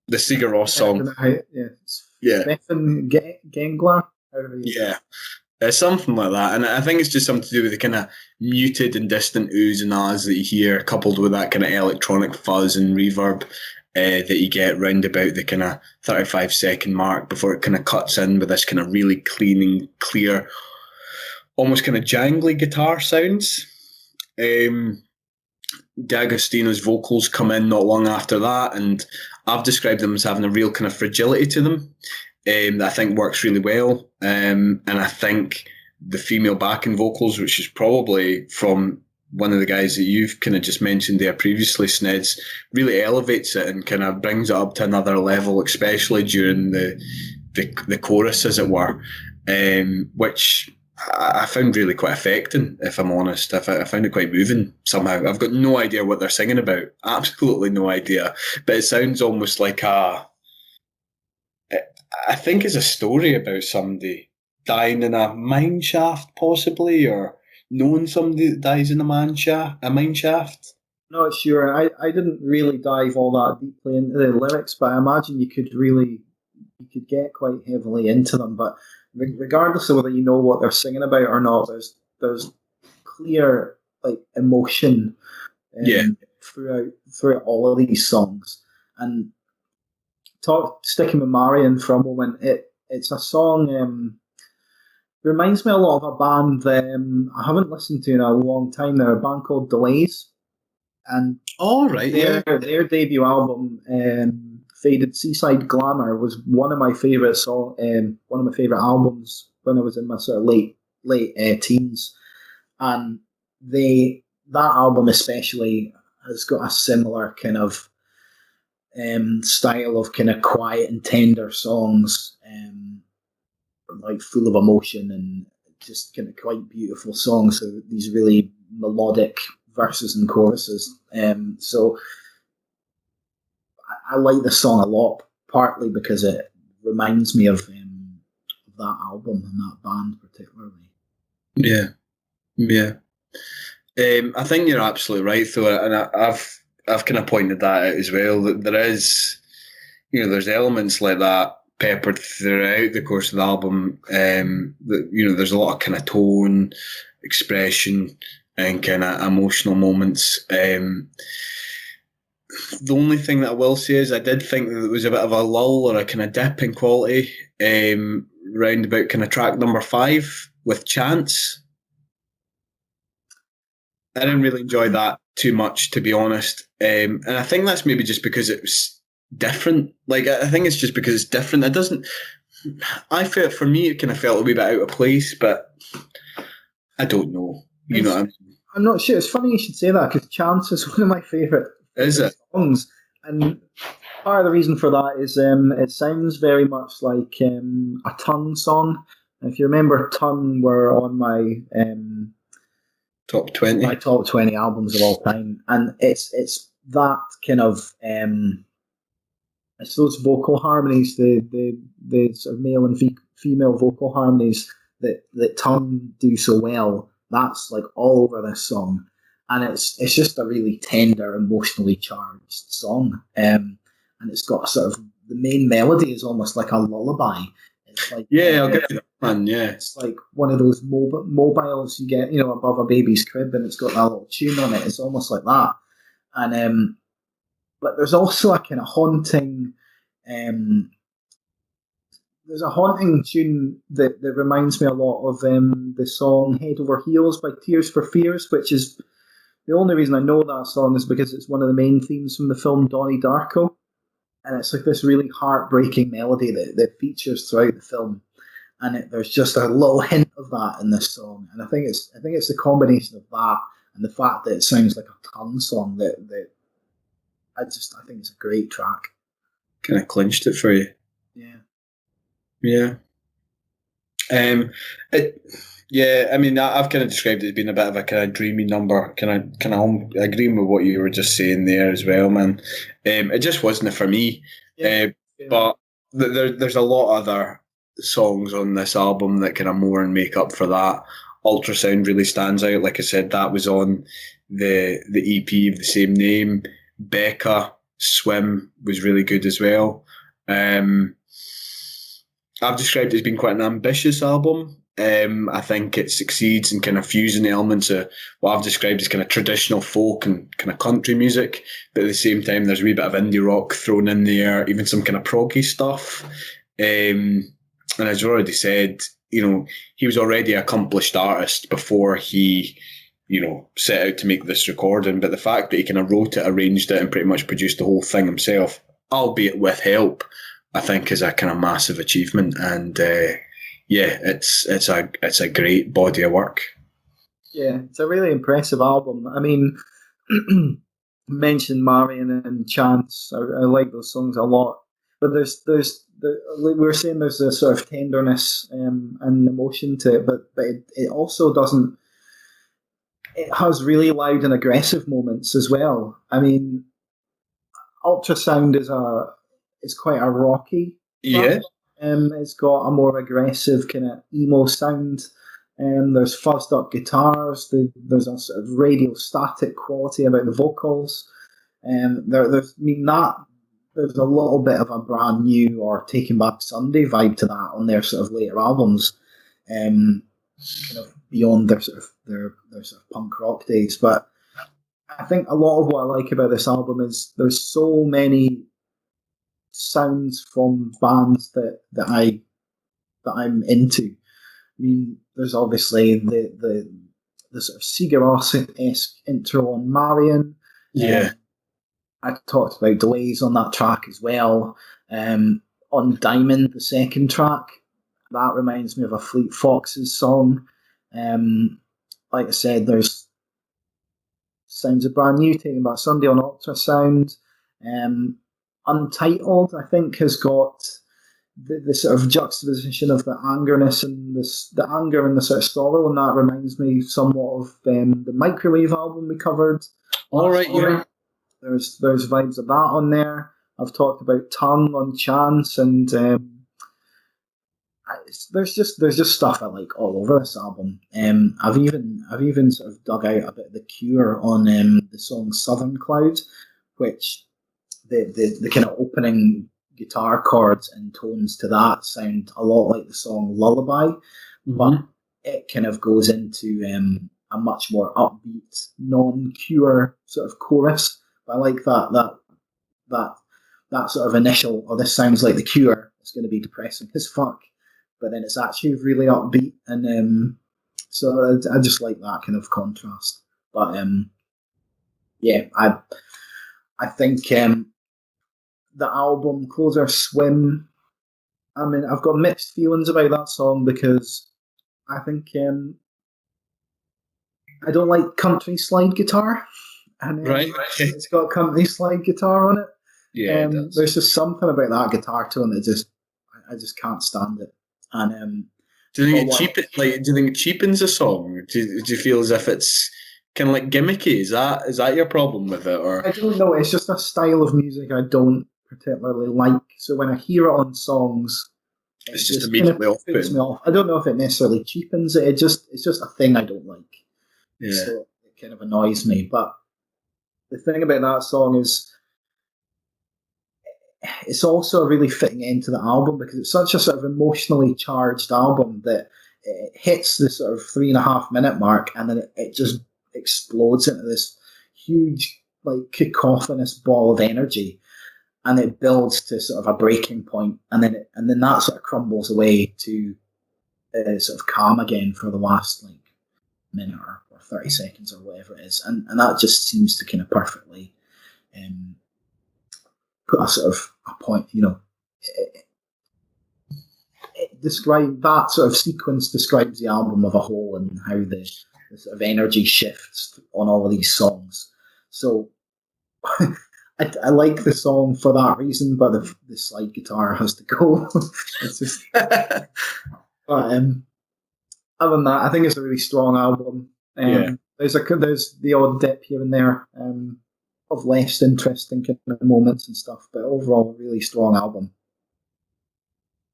the Sigur Rós song. Stefan Gengler. Yeah. Something like that. And I think it's just something to do with the kind of muted and distant oohs and ahs that you hear, coupled with that kind of electronic fuzz and reverb that you get round about the kind of 35-second mark before it kind of cuts in with this kind of really clean and clear, almost kind of jangly guitar sounds. D'Agostino's vocals come in not long after that, and I've described them as having a real kind of fragility to them. That I think works really well, and I think the female backing vocals, which is probably from one of the guys that you've kind of just mentioned there previously, Snedds, really elevates it and kind of brings it up to another level, especially during the chorus, as it were, which I found really quite affecting, if I'm honest. I found it quite moving somehow. I've got no idea what they're singing about, absolutely no idea, but it sounds almost like I think it's a story about somebody dying in a mine shaft, possibly, or knowing somebody that dies in a mine shaft. Not sure. I didn't really dive all that deeply into the lyrics, but I imagine you could get quite heavily into them. But regardless of whether you know what they're singing about or not, there's clear like emotion throughout all of these songs. And sticking with Marion for a moment, it's a song. Reminds me a lot of a band that I haven't listened to in a long time now, a band called Delays. And their debut album, Faded Seaside Glamour, was one of my favourite albums when I was in my sort of late teens. And that album especially has got a similar kind of style of kind of quiet and tender songs, like full of emotion and just kind of quite beautiful songs. So these really melodic verses and choruses. So I like this song a lot, partly because it reminds me of that album and that band particularly. Yeah. I think you're absolutely right, though, and I've kind of pointed that out as well, that there is, there's elements like that peppered throughout the course of the album. There's a lot of kind of tone, expression, and kind of emotional moments. The only thing that I will say is I did think that there was a bit of a lull or a kind of dip in quality round about kind of track number 5 with Chance. I didn't really enjoy that too much, to be honest. And I think that's maybe just because it was different. Like, I think it's just because it's different. It doesn't... I felt, for me, it kind of felt a wee bit out of place, but I don't know. You know what I mean? I'm not sure. It's funny you should say that, because Chance is one of my favourite songs. And part of the reason for that is it sounds very much like a Tongue song. If you remember, Tongue were on my... top 20. My top 20 albums of all time. And it's that kind of... it's those vocal harmonies, the sort of male and female vocal harmonies that Tongue do so well. That's like all over this song, and it's just a really tender, emotionally charged song. And it's got sort of the main melody is almost like a lullaby. It's like I'll get that one. Yeah, it's like one of those mobiles you get, above a baby's crib, and it's got that little tune on it. It's almost like that, and but there's also a kind of haunting. There's a haunting tune that reminds me a lot of the song Head Over Heels by Tears for Fears, which is the only reason I know that song is because it's one of the main themes from the film Donnie Darko. And it's like this really heartbreaking melody that features throughout the film. And there's just a little hint of that in this song. And I think it's the combination of that and the fact that it sounds like a Tongue song that I think it's a great track. Kind of clinched it for you. Yeah. I mean, I've kind of described it as being a bit of a kind of dreamy number. Kind of agreeing with what you were just saying there as well, man. It just wasn't for me. But there's a lot of other songs on this album that kind of more and make up for that. Ultrasound really stands out. Like I said, that was on the EP of the same name. Becca, Swim was really good as well. I've described it as being quite an ambitious album. I think it succeeds in kind of fusing elements of what I've described as kind of traditional folk and kind of country music, but at the same time there's a wee bit of indie rock thrown in there, even some kind of proggy stuff. And as you already said, he was already an accomplished artist before he, set out to make this recording, but the fact that he kind of wrote it, arranged it, and pretty much produced the whole thing himself, albeit with help, I think is a kind of massive achievement. And yeah, it's a great body of work. Yeah, it's a really impressive album. I mean, mentioned Marion and Chance. I like those songs a lot. But we were saying there's a sort of tenderness and emotion to it, but it also doesn't. It has really loud and aggressive moments as well. I mean, Ultrasound is quite a rocky track. Yeah. It's got a more aggressive kind of emo sound. There's fuzzed up guitars. There's a sort of radio static quality about the vocals. There's a little bit of a brand new or Taking Back Sunday vibe to that on their sort of later albums, kind of beyond their sort of their sort of punk rock days. But I think a lot of what I like about this album is there's so many sounds from bands that I'm into. I mean, there's obviously the sort of Sigur Rós-esque intro on Marion. Yeah. I talked about delays on that track as well. On Diamond, the second track, that reminds me of a Fleet Foxes song. Like I said, there's sounds of Brand New, Taking Back Sunday on Ultrasound. Untitled, I think, has got the sort of juxtaposition of the angerness and the anger and the sort of sorrow, and that reminds me somewhat of the Microwave album we covered. All right, yeah. There's vibes of that on there. I've talked about Tongue on Chance, and there's just stuff I like all over this album. I've even sort of dug out a bit of The Cure on the song Southern Cloud, which the kind of opening guitar chords and tones to that sound a lot like the song Lullaby, but it kind of goes into a much more upbeat, non-Cure sort of chorus. But I like that sort of initial, oh, this sounds like The Cure, it's going to be depressing as fuck, but then it's actually really upbeat, and so I just like that kind of contrast. But yeah, I think the album Closer Swim, I mean, I've got mixed feelings about that song because I think I don't like country slide guitar, and Right. it's got country slide guitar on it. Yeah. There's just something about that guitar tone that I just can't stand it. And do you think it cheapens a song? Do you feel as if it's kind of like gimmicky? Is that your problem with it, or? I don't know. It's just a style of music I don't particularly like. So when I hear it on songs, It's just immediately kind of puts me off. I don't know if it necessarily cheapens it. It's just a thing I don't like. Yeah. So it kind of annoys me. But the thing about that song is it's also a really fitting end to the album because it's such a sort of emotionally charged album that it hits the sort of 3.5 minute mark and then it just explodes into this huge, like, cacophonous ball of energy, and it builds to sort of a breaking point, and then that sort of crumbles away to sort of calm again for the last like minute or 30 seconds or whatever it is, and that just seems to kind of perfectly put a sort of a point, you know. That sort of sequence describes the album as a whole and how the sort of energy shifts on all of these songs. So I like the song for that reason, but the slide guitar has to go. It's just, but other than that, I think it's a really strong album. There's the odd dip here and there of less interesting kind of moments and stuff, but overall, a really strong album.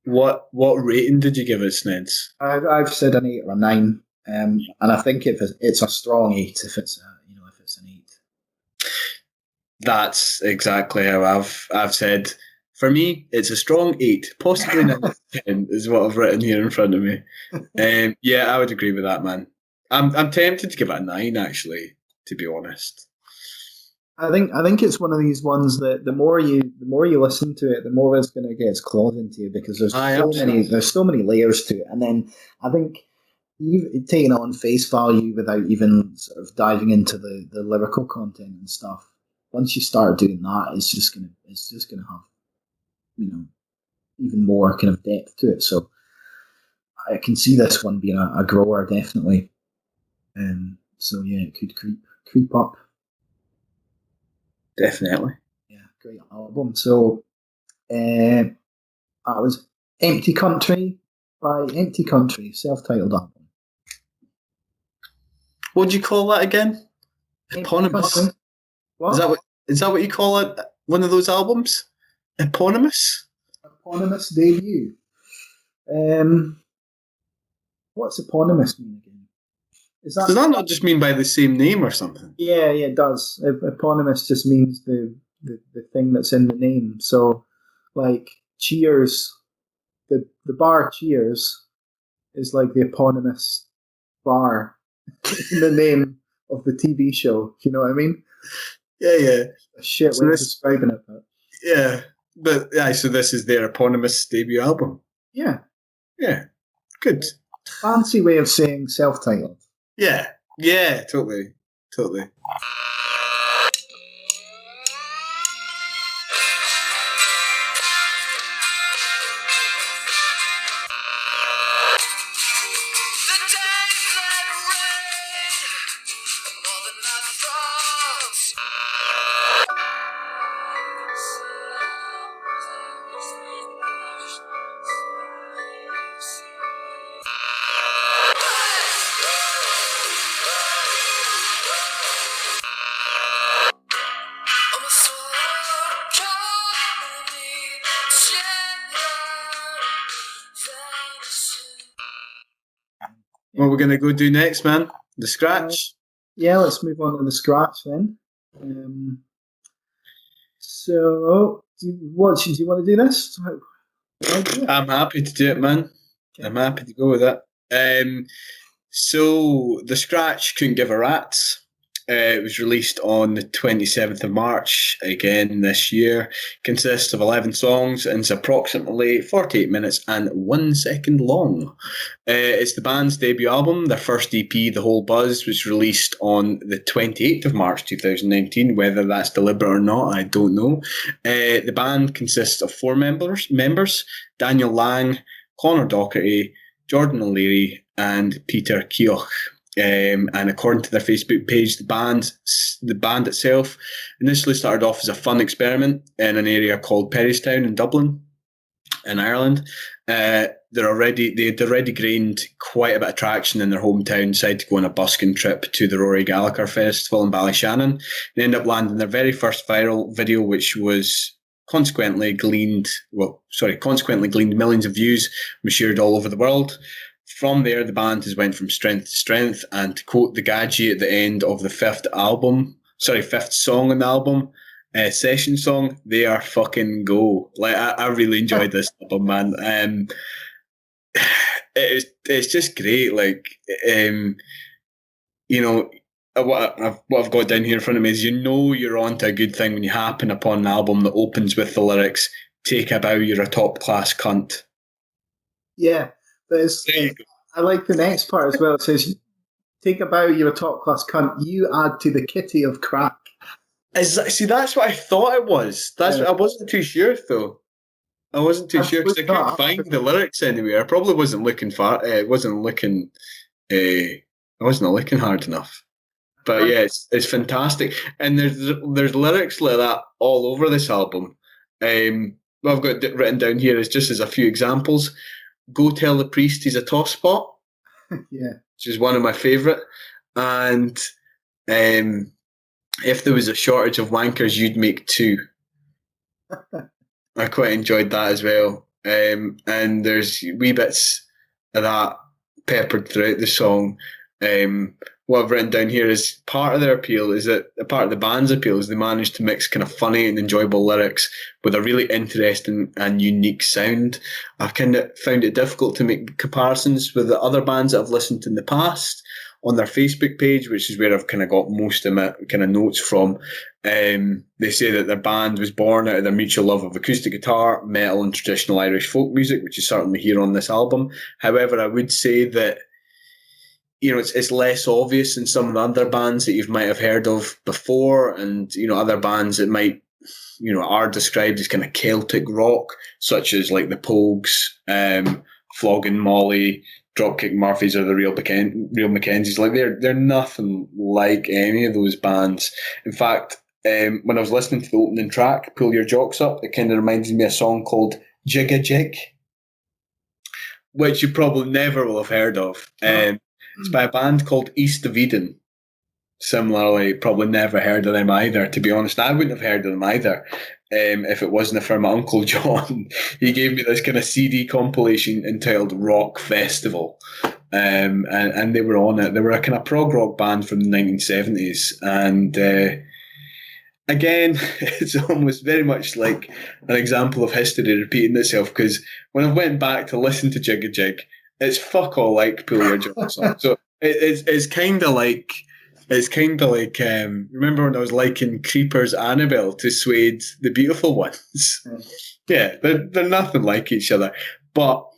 What rating did you give it, Snedds? I've said an 8 or a 9, and I think if it's a strong 8 if it's an 8. That's exactly how I've said. For me, it's a strong 8, possibly 9 10 is what I've written here in front of me. Yeah, I would agree with that, man. I'm tempted to give it a 9, actually, to be honest. I think it's one of these ones that the more you listen to it, the more it's going to get its claws into you because there's so many layers to it, and then I think you've taken it on face value without even sort of diving into the lyrical content and stuff. Once you start doing that, it's just gonna have, you know, even more kind of depth to it. So I can see this one being a grower, definitely. So yeah, it could creep up. Definitely. Yeah, great album. So that was Empty Country by Empty Country, self-titled album. What do you call that again? Eponymous. What? Is that what you call it? One of those albums? Eponymous? Eponymous debut. What's eponymous mean again? Does that not just mean by the same name or something? Yeah, it does. Eponymous just means the thing that's in the name. So, like Cheers, the bar Cheers is like the eponymous bar in the name of the TV show. You know what I mean? Yeah. A shit way of describing it. But. Yeah, but yeah. So this is their eponymous debut album. Yeah. Good. Fancy way of saying self-titled. Yeah, totally. What we're going to go do next, man? The scratch? Yeah, let's move on to the scratch then. So, do you want to do this? I'm happy to do it, man. Okay. I'm happy to go with it. So, the scratch couldn't give a rat's. It was released on the 27th of March, again this year. Consists of 11 songs and is approximately 48 minutes and 1 second long. It's the band's debut album. Their first EP, The Whole Buzz, was released on the 28th of March 2019. Whether that's deliberate or not, I don't know. The band consists of 4 members: Daniel Lang, Connor Docherty, Jordan O'Leary, and Peter Keogh. And according to their Facebook page, the band itself initially started off as a fun experiment in an area called Perrystown in Dublin, in Ireland. They'd already gained quite a bit of traction in their hometown, decided to go on a busking trip to the Rory Gallagher Festival in Ballyshannon. They ended up landing their very first viral video, which was consequently gleaned millions of views, was shared all over the world. From there, the band has went from strength to strength, and to quote the Gadgie at the end of the fifth song on the album, session song, they are fucking go. Like, I really enjoyed this album, man. It's just great. Like, what I've got down here in front of me is, you're onto a good thing when you happen upon an album that opens with the lyrics, "Take a bow, you're a top class cunt." Yeah. I like the next part as well. It says, "Take a bow, you're a top class cunt. You add to the kitty of crack." See, that's what I thought it was. I wasn't too sure though. I wasn't too sure because I couldn't find the lyrics anywhere. I probably wasn't looking far. I wasn't looking hard enough. But yeah, it's fantastic, and there's lyrics like that all over this album. What I've got written down here is just as a few examples. "Go tell the priest he's a tosspot," yeah, which is one of my favourite. And "If there was a shortage of wankers, you'd make 2." I quite enjoyed that as well. And there's wee bits of that peppered throughout the song. What I've written down here is part of their appeal is that a part of the band's appeal is they managed to mix kind of funny and enjoyable lyrics with a really interesting and unique sound. I've kind of found it difficult to make comparisons with the other bands that I've listened to in the past. On their Facebook page, which is where I've kind of got most of my kind of notes from, they say that their band was born out of their mutual love of acoustic guitar, metal, and traditional Irish folk music, which is certainly here on this album. However, I would say that it's less obvious in some of the other bands that you might have heard of before, and other bands that might are described as kind of Celtic rock, such as like the Pogues, Flogging Molly, Dropkick Murphys, or the Real Mackenzies. Like they're nothing like any of those bands. In fact, when I was listening to the opening track, "Pull Your Jocks Up," it kind of reminds me of a song called "Jig a Jig," which you probably never will have heard of. It's by a band called East of Eden. Similarly, probably never heard of them either. To be honest, I wouldn't have heard of them either if it wasn't for my Uncle John. He gave me this kind of CD compilation entitled Rock Festival. And they were on it. They were a kind of prog rock band from the 1970s. And again, it's almost very much like an example of history repeating itself, because when I went back to listen to Jig a Jig, it's fuck all like Pull Your Jocks Up. So it's kind of like... remember when I was liking Creeper's Annabelle to Squid's The Beautiful Ones? Yeah, they're nothing like each other. But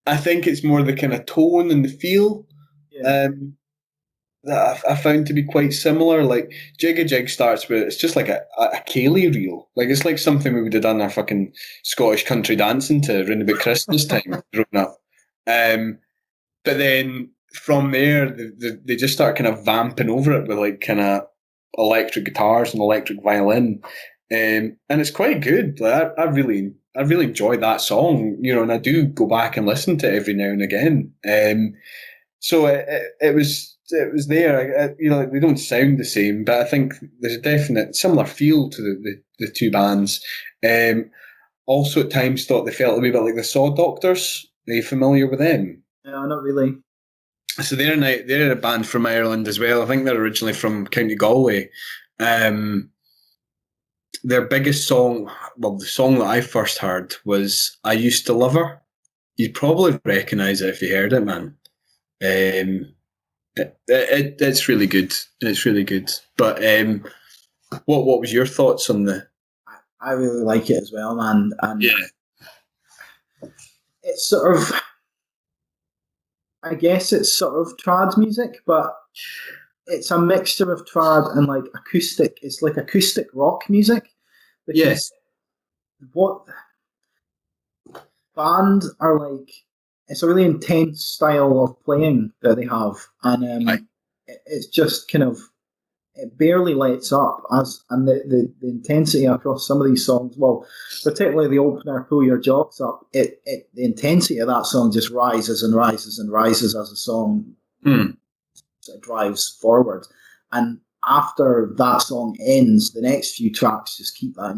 I think it's more the kind of tone and the feel that I found to be quite similar. Like, Jig a Jig starts with, it's just like a Cayley reel. Like, it's like something we would have done our fucking Scottish country dancing to around about Christmas time growing up. But then... from there, they just start kind of vamping over it with like kind of electric guitars and electric violin, and it's quite good. Like, I really enjoy that song, and I do go back and listen to it every now and again. So it was there. Like, they don't sound the same, but I think there's a definite similar feel to the two bands. Also, at times thought they felt a wee bit like the Saw Doctors. Are you familiar with them? No, not really. So they're a band from Ireland as well. I think they're originally from County Galway. Their biggest song, well, the song that I first heard was "I Used to Love Her." You'd probably recognise it if you heard it, man. It's really good. It's really good. But what was your thoughts on the? I really like it as well, man. And yeah, it's sort of. I guess it's sort of trad music, but it's a mixture of trad and like acoustic. It's like acoustic rock music. Yes. What band are like? It's a really intense style of playing that they have, and it's just kind of it barely lets up and the intensity across some of these songs. Well, particularly the opener, "Pull Your Jocks Up." The intensity of that song just rises and rises and rises as the song drives forward. And after that song ends, the next few tracks just keep that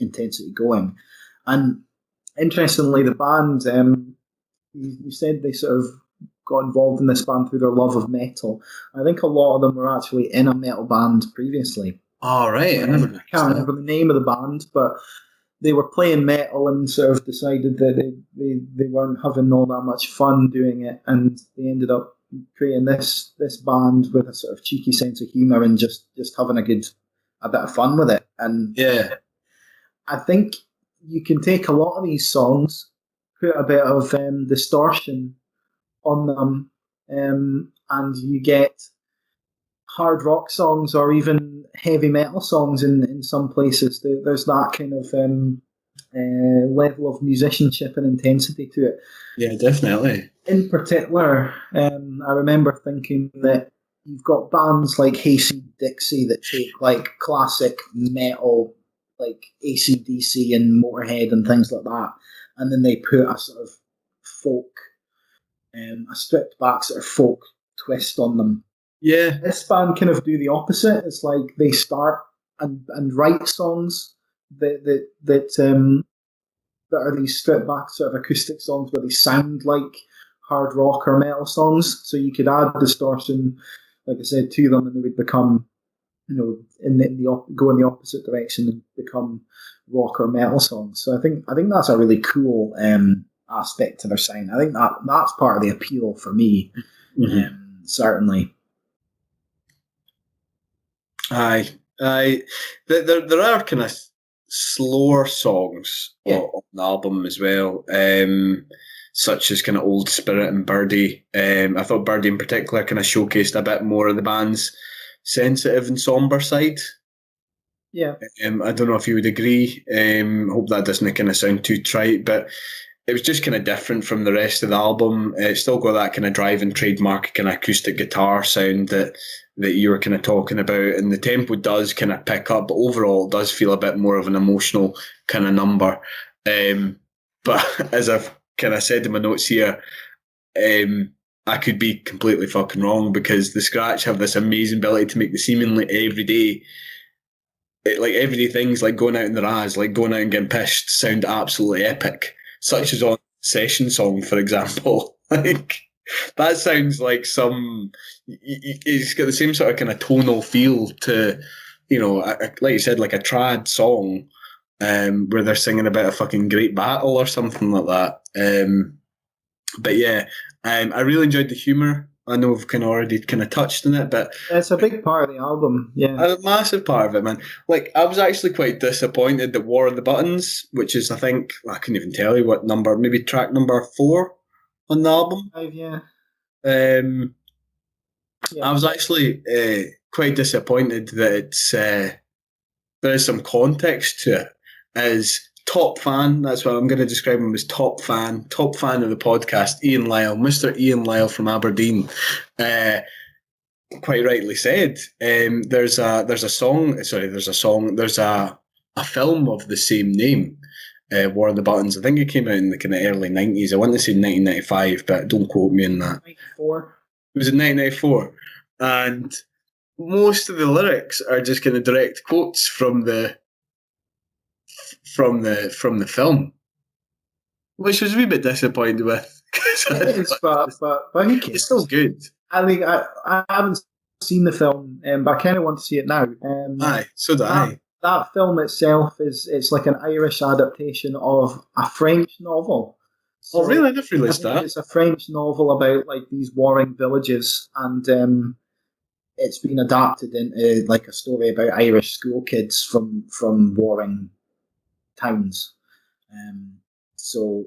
intensity going. And interestingly, the band, you said they sort of got involved in this band through their love of metal. I think a lot of them were actually in a metal band previously. Oh, right. I can't remember the name of the band, but they were playing metal and sort of decided that they weren't having all that much fun doing it, and they ended up creating this band with a sort of cheeky sense of humour and just having a bit of fun with it. And yeah, I think you can take a lot of these songs, put a bit of distortion on them, and you get hard rock songs or even heavy metal songs in some places. There's that kind of level of musicianship and intensity to it. Yeah, definitely. In particular, I remember thinking that you've got bands like Hayseed Dixie that take like classic metal, like AC/DC and Motorhead and things like that, and then they put a sort of folk, a stripped back sort of folk twist on them. Yeah. This band kind of do the opposite. It's like they start and write songs that are these stripped back sort of acoustic songs where they sound like hard rock or metal songs. So you could add distortion, like I said, to them, and they would become, go in the opposite direction and become rock or metal songs. So I think that's a really cool aspect to their sound. I think that's part of the appeal for me, certainly. Aye. There are kind of slower songs on the album as well, such as kind of Old Spirit and Birdie. I thought Birdie in particular kind of showcased a bit more of the band's sensitive and sombre side. Yeah. I don't know if you would agree. Hope that doesn't kind of sound too trite, but it was just kind of different from the rest of the album. It still got that kind of driving trademark kind of acoustic guitar sound that you were kind of talking about, and the tempo does kind of pick up, but overall it does feel a bit more of an emotional kind of number. But as I've kind of said in my notes here, I could be completely fucking wrong, because the Scratch have this amazing ability to make the seemingly everyday things, like going out in the Raz, like going out and getting pissed, sound absolutely epic. Such as on Session Song, for example. Like, that sounds like it's got the same sort of kind of tonal feel to, like you said, like a trad song, where they're singing about a fucking great battle or something like that. But yeah, I really enjoyed the humour. I know I've kind of already kind of touched on it, but it's a big part of the album. Yeah, a massive part of it, man. Like, I was actually quite disappointed that War of the Buttons, which is, I think, I couldn't even tell you what number, maybe track number 4 on the album. 5, yeah. I was actually quite disappointed that it's there is some context to it. As top fan, that's what I'm going to describe him as, top fan of the podcast, Ian Lyle, Mr. Ian Lyle from Aberdeen, quite rightly said. There's a film of the same name, War of the Buttons. I think it came out in the kind of early 90s. I want to say 1995, but don't quote me on that. 94. It was in 1994, and most of the lyrics are just kind of direct quotes from the film, which I was a wee bit disappointed with. but who cares? It's still good. I think I haven't seen the film, but I kind of want to see it now. Aye, so do I. That film itself it's like an Irish adaptation of a French novel. So really? I never realised that. It's a French novel about like these warring villages, and it's been adapted into like a story about Irish school kids from warring towns. So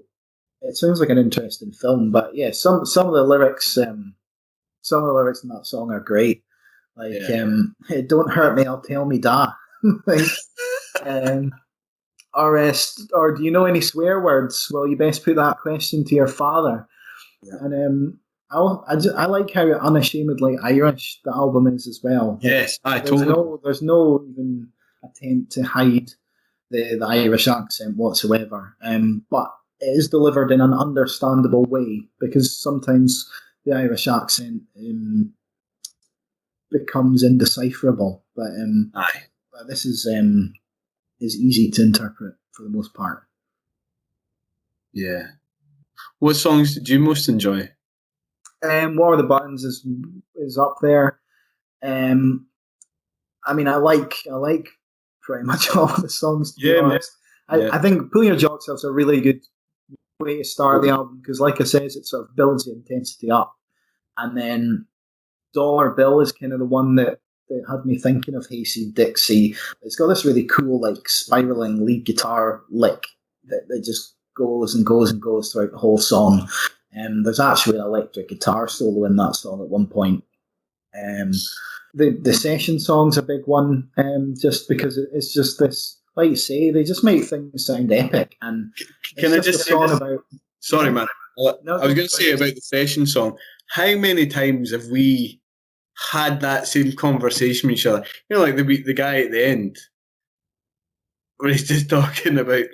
it sounds like an interesting film. But yeah, some of the lyrics, in that song are great. Like, "Don't hurt me, I'll tell me da." Like, or do you know any swear words? Well, you best put that question to your father. Yeah. And I like how unashamedly Irish the album is as well. Yes, there's no even attempt to hide the Irish accent whatsoever. But it is delivered in an understandable way, because sometimes the Irish accent becomes indecipherable. But this is easy to interpret for the most part. Yeah. What songs did you most enjoy? War of the Buttons is up there. I mean, I like pretty much all of the songs, to be honest. I think Pull Your Jocks Off's a really good way to start the album, because, like I said, it sort of builds the intensity up. And then Dollar Bill is kind of the one that had me thinking of Hayseed Dixie. It's got this really cool, like, spiraling lead guitar lick that just goes and goes and goes throughout the whole song. There's actually an electric guitar solo in that song at one point. The session song's a big one, just because it's just this, like you say, they just make things sound epic. And can I just say about? Sorry, man. I was going to say about the session song. How many times have we had that same conversation with each other? You know, like the guy at the end, where he's just talking about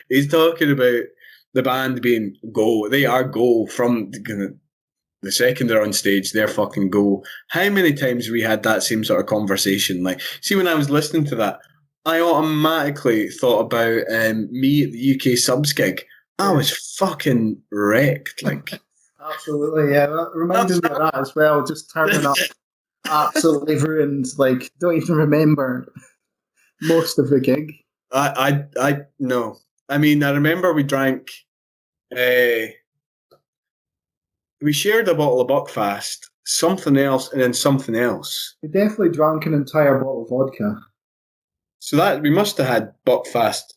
he's talking about the band being go. They are go from the second they're on stage, they're fucking go. How many times have we had that same sort of conversation? Like, see, when I was listening to that, I automatically thought about me at the UK subs gig. I was fucking wrecked. Like, absolutely, yeah. That reminded me of that as well. Just turning up, absolutely ruined. Like, don't even remember most of the gig. I no. I mean, I remember we drank. We shared a bottle of Buckfast, something else, and then something else. We definitely drank an entire bottle of vodka. So that we must have had Buckfast,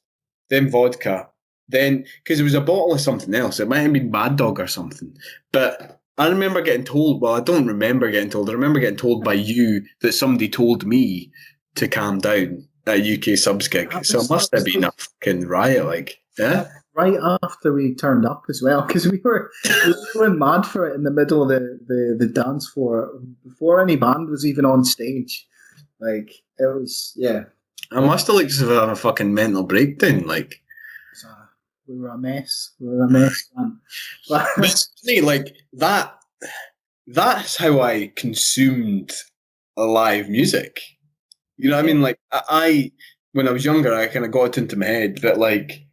then vodka, then because it was a bottle of something else. It might have been Mad Dog or something. But I remember getting told. Well, I don't remember getting told. I remember getting told by you that somebody told me to calm down at a UK subs gig. So it must have been a fucking riot. Like, yeah. right after we turned up as well, because we were going mad for it in the middle of the dance floor before any band was even on stage. Like, it was, yeah. I must have looked as if I had a fucking mental breakdown. Like, we were a mess. We were a mess, man. But it's funny, like that. That's how I consumed live music. You know what I mean? Like, I when I was younger, I kind of got it into my head that, like,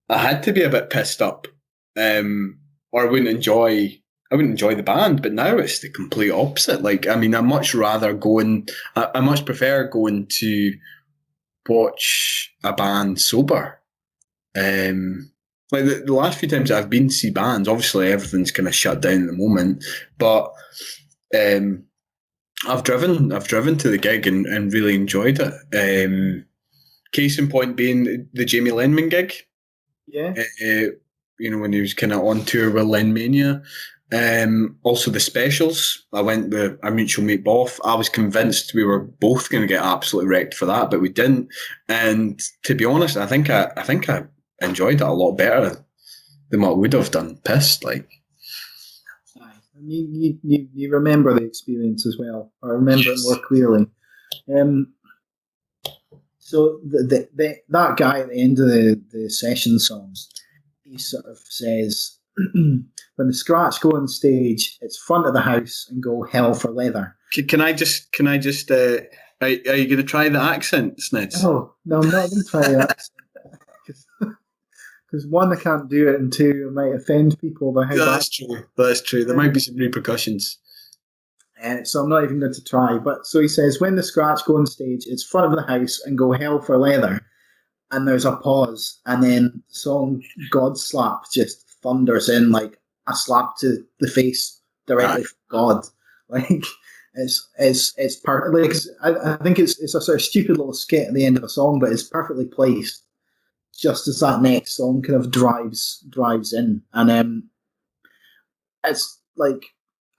I had to be a bit pissed up, or I wouldn't enjoy the band. But now it's the complete opposite. Like, I mean, I much prefer going to watch a band sober. Like the last few times I've been to see bands, obviously everything's kind of shut down at the moment, but I've driven to the gig and really enjoyed it. Case in point being the Jamie Lenman gig. Yeah. You know, when he was kind of on tour with Len Mania. Also the Specials. I went with a mutual mate, Boff. I was convinced we were both going to get absolutely wrecked for that, but we didn't. And to be honest, I think I enjoyed it a lot better than what I would have done. Pissed, like. You remember the experience as well. I remember it more clearly. So that guy at the end of the session songs, he sort of says, when the Scratch go on stage, it's front of the house and go hell for leather. Can I just? Are you going to try the accent, Snedds? No, I'm not going to try the accent. Because one, I can't do it, and two, it might offend people by how That's true. There might be some repercussions. So I'm not even going to try. But so he says, when the Scratch go on stage, it's front of the house and go hell for leather. And there's a pause, and then the song God Slap just thunders in like a slap to the face directly from God. Like, it's perfect. Like, I think it's a sort of stupid little skit at the end of a song, but it's perfectly placed just as that next song kind of drives in. And it's like,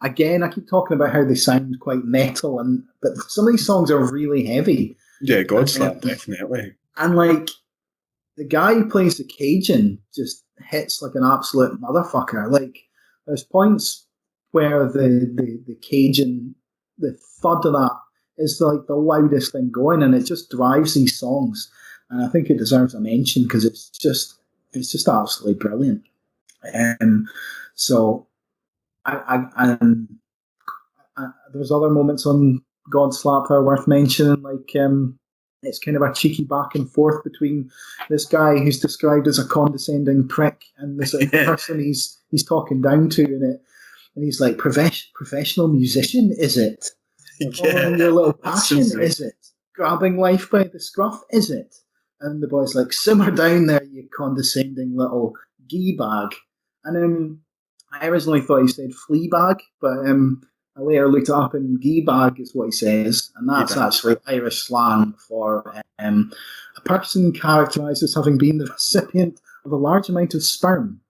again, I keep talking about how they sound quite metal, but some of these songs are really heavy. Yeah, Godslap, definitely. And like, the guy who plays the Cajun just hits like an absolute motherfucker. Like, there's points where the Cajun, the thud of that is like the loudest thing going, and it just drives these songs. And I think it deserves a mention because it's just absolutely brilliant. So there's other moments on Godslap that are worth mentioning, like it's kind of a cheeky back and forth between this guy who's described as a condescending prick and this person he's talking down to in it, and he's like, professional musician, is it? Following your little passion, is it? Grabbing life by the scruff, is it? And the boy's like, simmer down there, you condescending little gee bag. And I originally thought he said flea bag, but I later looked it up, and gee bag is what he says, and that's actually Irish slang for a person characterised as having been the recipient of a large amount of sperm.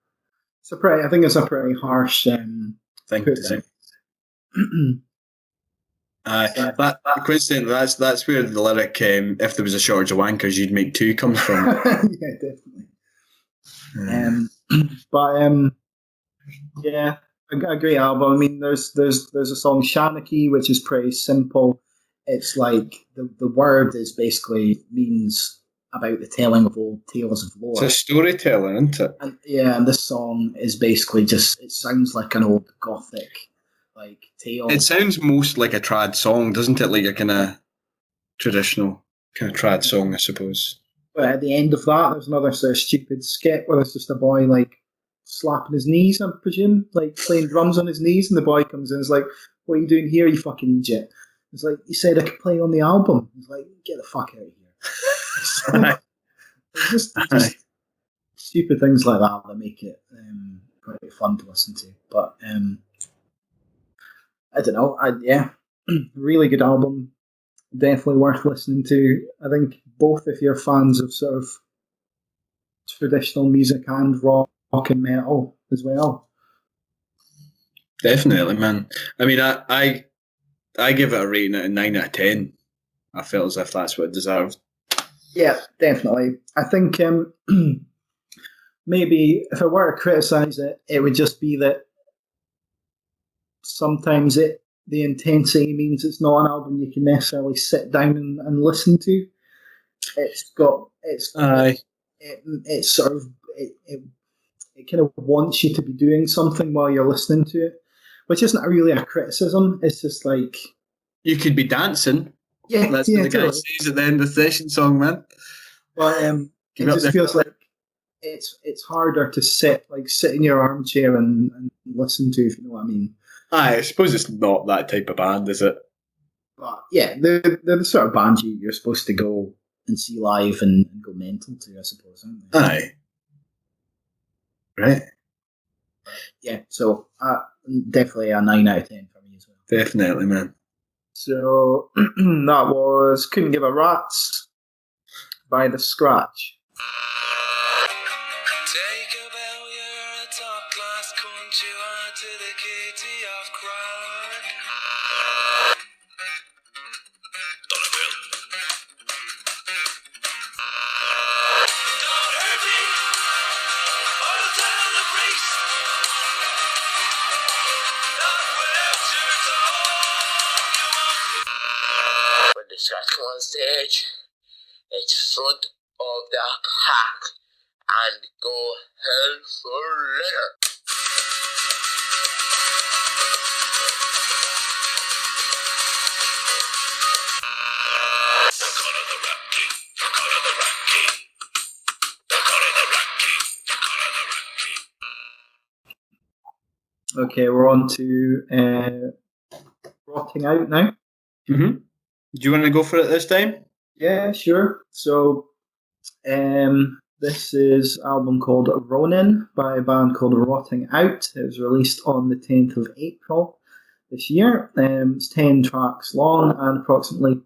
I think it's a pretty harsh thing to say. Coincidentally, that's where the lyric "if there was a shortage of wankers, you'd make two" comes from. Yeah, definitely. Yeah, a great album. I mean, there's a song Shanachie, which is pretty simple. It's like the word is basically means about the telling of old tales of lore. It's a storyteller, isn't it? And this song is basically just, it sounds like an old gothic like tale. It sounds most like a trad song, doesn't it? Like a kind of traditional kind of trad song, I suppose. But at the end of that, there's another sort of stupid skit where there's just a boy like slapping his knees, I presume, like playing drums on his knees, and the boy comes in and is like, "What are you doing here, you fucking idiot?" It's like, "You said I could play on the album." He's like, "Get the fuck out of here." just stupid things like that make it pretty fun to listen to. But I don't know. Really good album. Definitely worth listening to. I think both if you're fans of sort of traditional music and rock and metal as well. Definitely, man. I mean, I give it a rating of 9 out of 10. I felt as if that's what it deserved. Yeah, definitely. I think maybe if I were to criticise it, it would just be that sometimes the intensity means it's not an album you can necessarily sit down and listen to. It's sort of it kind of wants you to be doing something while you're listening to it, which isn't really a criticism. It's just like you could be dancing. Yeah, that's what the guy says at the end of the session song, man. But it just feels like it's harder to sit in your armchair and listen to, if you know what I mean. I suppose it's not that type of band, is it? But yeah, they're the sort of band you're supposed to go and see live and go mental to, I suppose, aren't they? Aye. Right. Yeah, so definitely a 9 out of 10 for me as well. Definitely, man. So that was Couldn't Give a Rat's by The Scratch. Take a bell, you're a top class cunt, you are to the kitty of crack. Don't hurt me, I'll tell the priest. That Richard's all you want. When the Scratch come on stage, it's front of the pack and go hell for leather. The colour of the Rat King, the colour of the Rat King, the colour of the Rat King, the colour of the Rat King. Okay, we're on to Rotting Out now. Mm-hmm. Do you want to go for it this time? Yeah, sure. So, this is an album called Ronin by a band called Rotting Out. It was released on the 10th of April this year. It's 10 tracks long and approximately...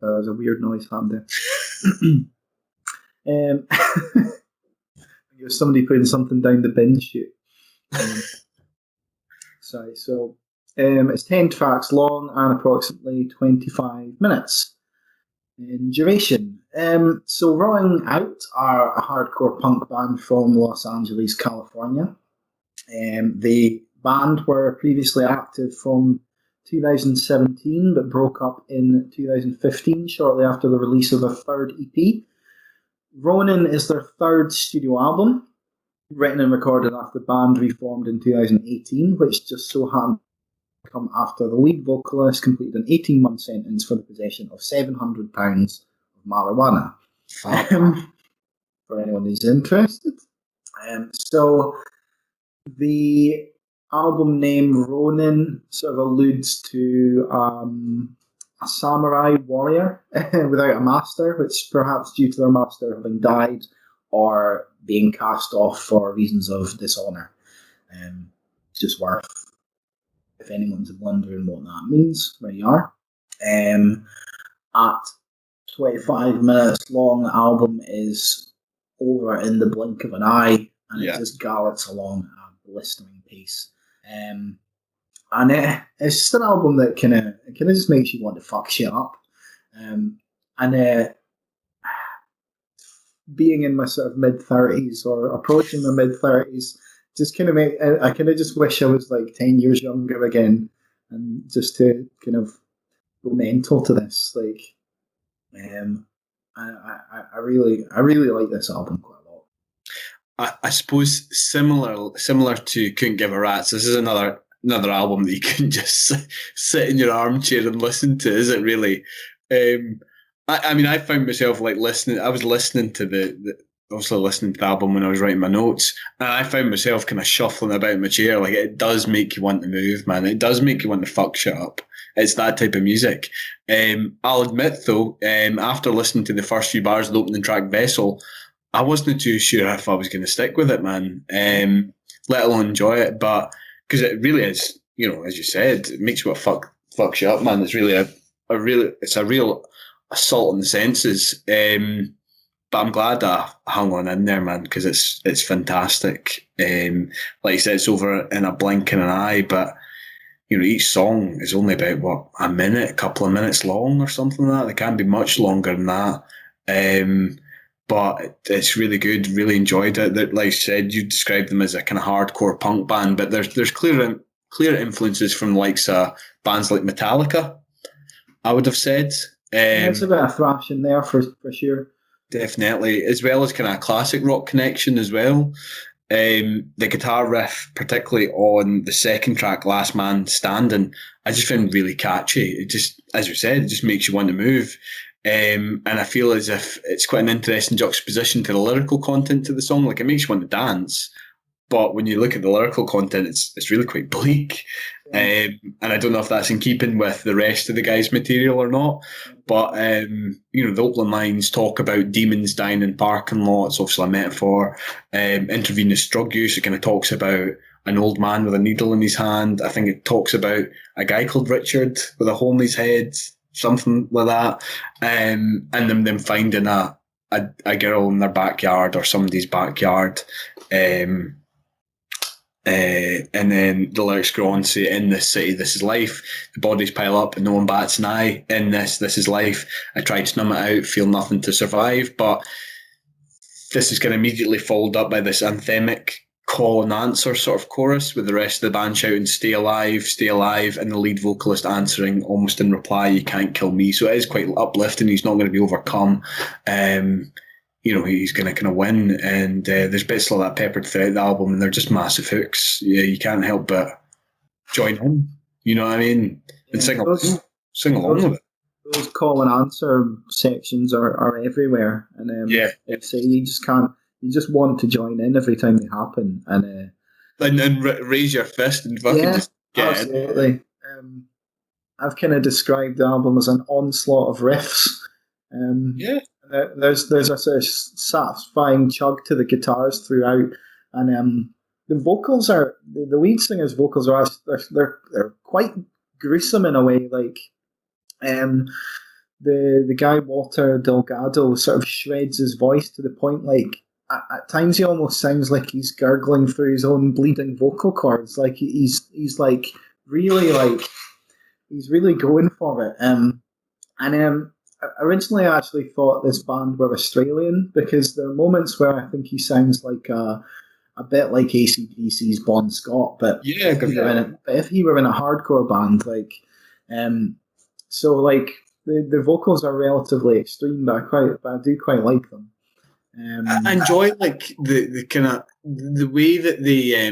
there's a weird noise happened there. It was somebody putting something down the bin chute. Sorry, so it's 10 tracks long and approximately 25 minutes in duration. So Rotting Out are a hardcore punk band from Los Angeles, California. The band were previously active from 2017 but broke up in 2015 shortly after the release of their third EP. Ronin is their third studio album, written and recorded after the band reformed in 2018, which just so happened to come after the lead vocalist completed an 18-month sentence for the possession of £700 of marijuana. For anyone who's interested. So the album name Ronin sort of alludes to a samurai warrior without a master, which perhaps due to their master having died or being cast off for reasons of dishonour. Just worth, if anyone's wondering what that means, there you are. At 25 minutes long, the album is over in the blink of an eye, and it just gallops along at a blistering pace. And it's just an album that kind of just makes you want to fuck shit up. Being in my sort of mid-30s or approaching my mid-30s, just kind of I kind of just wish I was like 10 years younger again, and just to kind of go mental to this. Like, I really like this album quite a lot. I suppose similar to Couldn't Give a Rat's, this is another album that you can just sit in your armchair and listen to, is it really? I mean, I found myself listening. I was listening to listening to the album when I was writing my notes, and I found myself kind of shuffling about in my chair. Like, it does make you want to move, man. It does make you want to fuck shit up. It's that type of music. I'll admit though, after listening to the first few bars of the opening track Vessel, I wasn't too sure if I was going to stick with it, man. Let alone enjoy it, but because it really is, as you said, it makes you want to fuck shit up, man. It's really a real assault on the senses. But I'm glad I hung on in there, man, because it's fantastic. Like you said, it's over in a blink of an eye, but each song is only about a minute, a couple of minutes long or something like that. It can't be much longer than that. but it's really good. Really enjoyed it. Like I said, you described them as a kind of hardcore punk band, but there's clear influences from the likes of bands like Metallica, I would have said. There's a bit of thrash in there for sure. Definitely, as well as kind of a classic rock connection as well. The guitar riff, particularly on the second track, Last Man Standing, I just found really catchy. It just, as you said, it just makes you want to move. And I feel as if it's quite an interesting juxtaposition to the lyrical content to the song. Like, it makes you want to dance, but when you look at the lyrical content, it's really quite bleak. And I don't know if that's in keeping with the rest of the guy's material or not. But, the opening lines talk about demons dying in parking lots, obviously a metaphor. Intravenous drug use, it kind of talks about an old man with a needle in his hand. I think it talks about a guy called Richard with a hole in his head, something like that. And them finding a girl in their backyard or somebody's backyard. And then the lyrics go on to say, in this city, this is life. The bodies pile up and no one bats an eye. In this is life. I tried to numb it out, feel nothing to survive. But this is kind of immediately followed up by this anthemic call and answer sort of chorus with the rest of the band shouting, stay alive, and the lead vocalist answering almost in reply, you can't kill me. So it is quite uplifting. He's not going to be overcome. He's going to kind of win, and there's bits like that peppered throughout the album, and they're just massive hooks. Yeah, you can't help but join in. You know what I mean? And sing along with it. Those call and answer sections are everywhere, and so you just can't. You just want to join in every time they happen, and raise your fist and fucking just get absolutely. I've kind of described the album as an onslaught of riffs. There's a sort of satisfying chug to the guitars throughout, and the vocals are the lead singer's vocals are they're quite gruesome in a way. Like the guy Walter Delgado sort of shreds his voice to the point like at times he almost sounds like he's gurgling through his own bleeding vocal cords. Like he's really going for it. Originally, I actually thought this band were Australian because there are moments where I think he sounds like a bit like AC/DC's Bon Scott, but if he were in a hardcore band, like, so like the vocals are relatively extreme, but I do quite like them. I enjoy like the kind of the way that they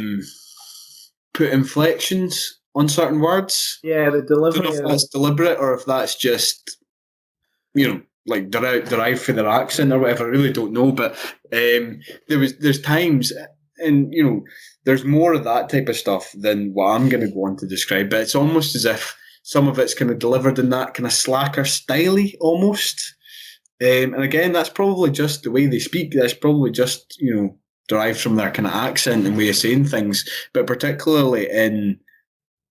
put inflections on certain words. Yeah, the delivery. I don't know if that's deliberate or if that's just, like derived from their accent or whatever. I really don't know, but there's times, and there's more of that type of stuff than what I'm going to go on to describe. But it's almost as if some of it's kind of delivered in that kind of slacker styley almost. And again, that's probably just the way they speak. That's probably just derived from their kind of accent and way of saying things. But particularly in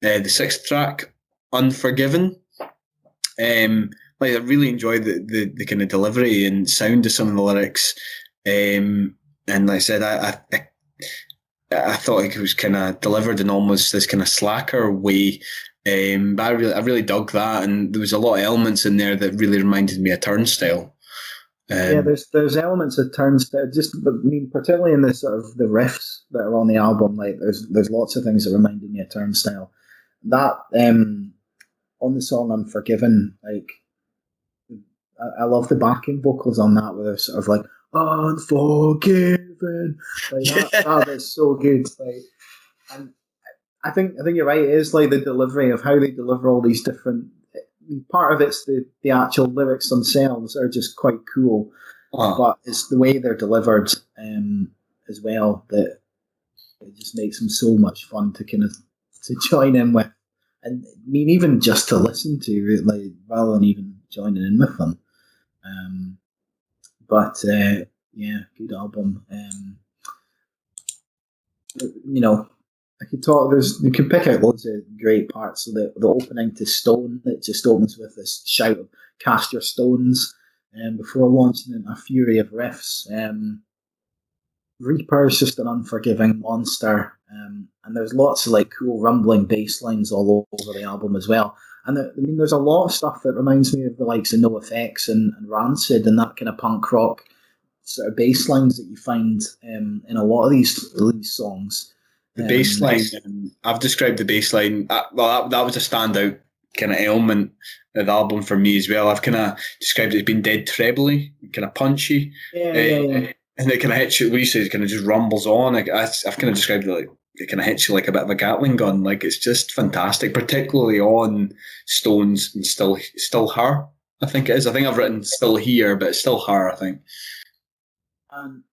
the sixth track, Unforgiven. Like I really enjoyed the kind of delivery and sound of some of the lyrics, and like I said, I thought it was kind of delivered in almost this kind of slacker way, but I really dug that, and there was a lot of elements in there that really reminded me of Turnstile. There's elements of Turnstile, particularly in the sort of the riffs that are on the album. Like there's lots of things that reminded me of Turnstile. That on the song Unforgiven, like. I love the backing vocals on that, where they're sort of like unforgiven. Like that is so good. Like, and I think you're right. It is like the delivery of how they deliver all these different. Part of it's the actual lyrics themselves are just quite cool, but it's the way they're delivered as well that it just makes them so much fun to to join in with, and I mean even just to listen to, like rather than even joining in with them. Good album. I could talk. You can pick out loads of great parts. So the opening to Stone, it just opens with this shout of "Cast your stones," before launching into a fury of riffs. Reaper's just an unforgiving monster, and there's lots of like cool rumbling bass lines all over the album as well. And there's a lot of stuff that reminds me of the likes of NoFX and Rancid and that kind of punk rock sort of bass lines that you find in a lot of these songs. The bass line, I've described the bass line, that was a standout kind of element of the album for me as well. I've kind of described it as being dead trebly, kind of punchy. Yeah. And it kind of hits you, what you say, it kind of just rumbles on. I've kind of described it like, it kind of hits you like a bit of a Gatling gun. Like, it's just fantastic, particularly on Stones and Still Her, I think it is. I think I've written Still Here, but it's Still Her, I think. And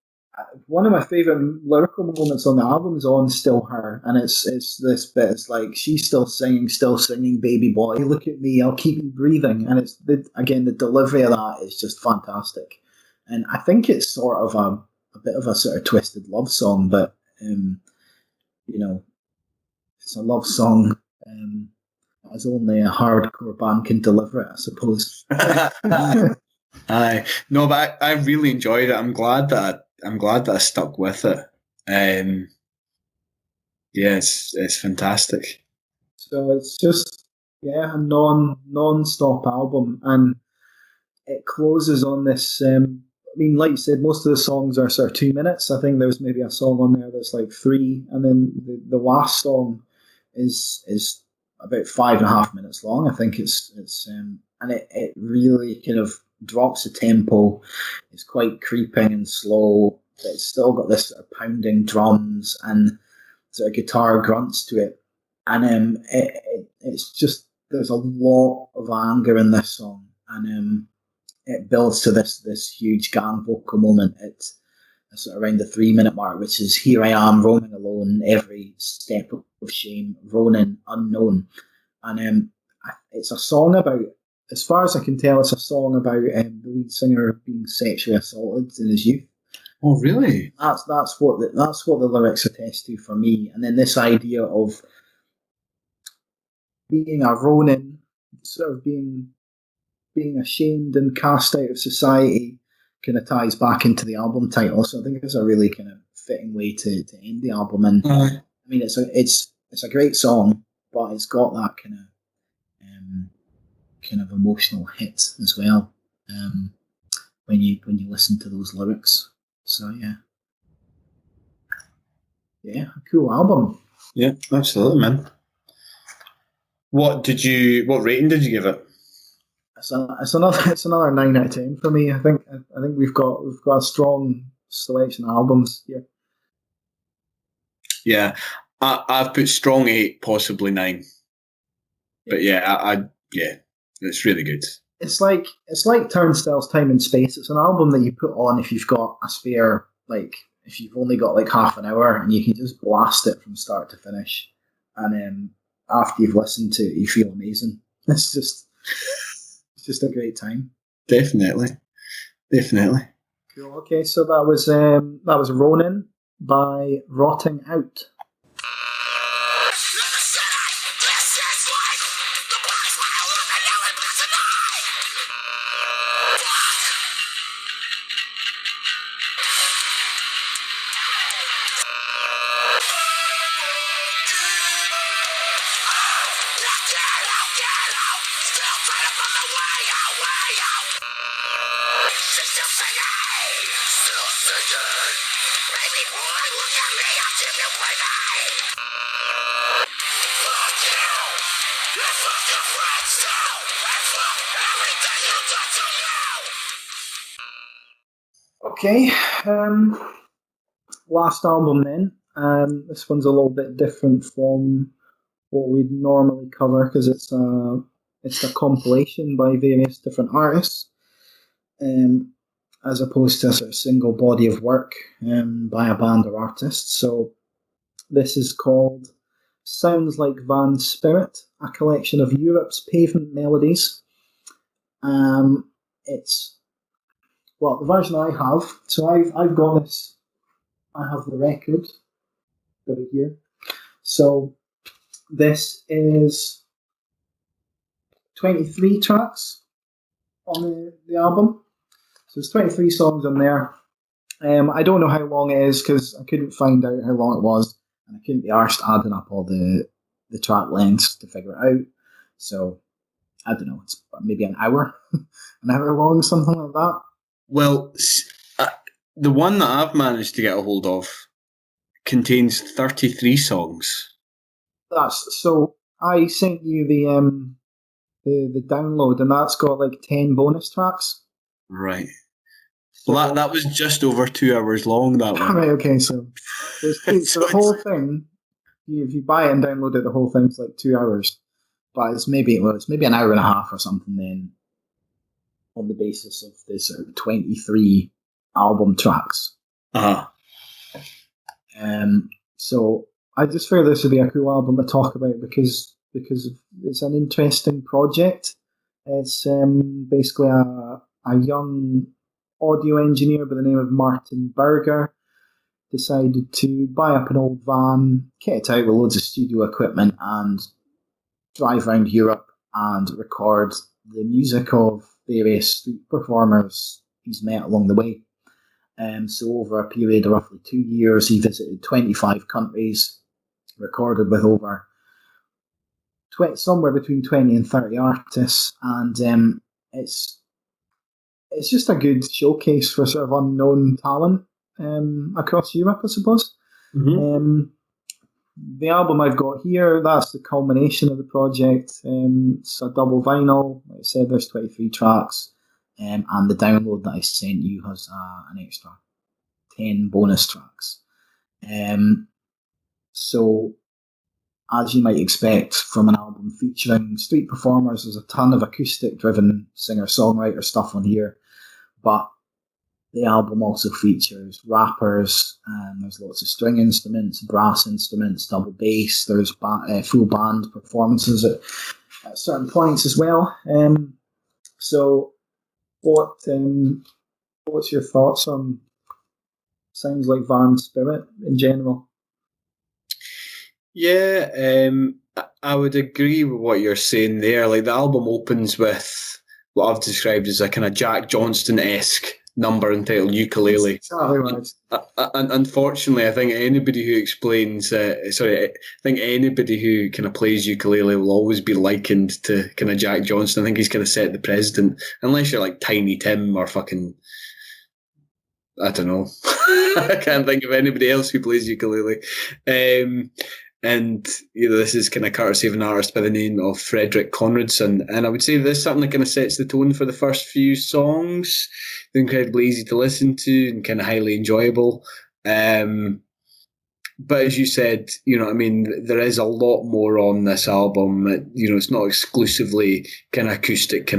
one of my favourite lyrical moments on the album is on Still Her, and it's this bit. It's like, she's still singing, baby boy, look at me, I'll keep you breathing. And it's again, the delivery of that is just fantastic. And I think it's sort of a bit of a sort of twisted love song, but it's a love song as only a hardcore band can deliver it, I suppose. Aye, no, but I really enjoyed it. I'm glad that I stuck with it. It's fantastic. So it's just a non-stop album, and it closes on this. Like you said, most of the songs are sort of 2 minutes. I think there's maybe a song on there that's like 3, and then the last song is about 5.5 minutes long. I think it's and it really kind of drops the tempo. It's quite creeping and slow, but it's still got this sort of pounding drums and sort of guitar grunts to it. And it's just, there's a lot of anger in this song, and it builds to this huge gang vocal moment at sort of around the 3-minute mark, which is, here I am roaming alone, every step of shame, Ronin unknown. And it's a song about, as far as I can tell, it's a song about the lead singer being sexually assaulted in his youth. Oh, really? That's what the lyrics attest to for me. And then this idea of being a Ronin, sort of being ashamed and cast out of society, kind of ties back into the album title. So I think it's a really kind of fitting way to end the album. And I mean, it's a great song, but it's got that kind of emotional hit as well when you listen to those lyrics. So a cool album. Yeah, absolutely, man. What rating did you give it? It's another 9 out of 10 for me. I think we've got a strong selection of albums here. Yeah, I've put strong 8, possibly 9. But it's really good. It's like Turnstile's Time and Space. It's an album that you put on if you've got a spare, like if you've only got like half an hour, and you can just blast it from start to finish. And after you've listened to it, you feel amazing. It's just a great time. Definitely. Cool. Okay, so that was Ronin by Rotting Out. Okay, last album then. This one's a little bit different from what we'd normally cover because it's a compilation by various different artists, as opposed to a sort of single body of work by a band or artist. So this is called Sounds Like Van Spirit, a collection of Europe's Pavement Melodies. It's the version I have. So I've got this. I have the record over here. So this is 23 tracks on the album. So there's 23 songs on there. I don't know how long it is because I couldn't find out how long it was, and I couldn't be arsed adding up all the track lengths to figure it out. So I don't know. It's maybe an hour long, something like that. Well, The one that I've managed to get a hold of contains 33 songs. So I sent you the download, and that's got like 10 bonus tracks. Right. Well, that was just over 2 hours long, that one. Right, okay, so the whole thing, if you buy it and download it, the whole thing's like 2 hours. But it's maybe an hour and a half or something then, on the basis of this 23 album tracks. Uh-huh. So I just figured this would be a cool album to talk about because it's an interesting project. It's basically a young audio engineer by the name of Martin Berger decided to buy up an old van, kit it out with loads of studio equipment, and drive around Europe and record the music of various street performers he's met along the way. So over a period of roughly 2 years, he visited 25 countries, recorded with over somewhere between 20 and 30 artists, and it's just a good showcase for sort of unknown talent across Europe, I suppose. Mm-hmm. The album I've got here, that's the culmination of the project. It's a double vinyl. Like I said, there's 23 tracks, and the download that I sent you has an extra 10 bonus tracks. So, as you might expect from an album featuring street performers, there's a ton of acoustic-driven singer-songwriter stuff on here, but the album also features rappers, and there's lots of string instruments, brass instruments, double bass. There's full band performances at certain points as well. So, what's your thoughts on? Sounds like Van Spirit in general. Yeah, I would agree with what you're saying there. Like, the album opens with what I've described as a kind of Jack Johnston-esque number entitled Ukulele. Exactly right. And unfortunately, I think anybody who explains, I think anybody who kind of plays ukulele will always be likened to kind of Jack Johnston. I think he's kind of set the precedent, unless you're like Tiny Tim or fucking, I don't know. I can't think of anybody else who plays ukulele. And this is kind of courtesy of an artist by the name of Frederick Conradson. And I would say this is something that kind of sets the tone for the first few songs. They're incredibly easy to listen to and kind of highly enjoyable. But as you said, there is a lot more on this album. It's not exclusively kind of acoustic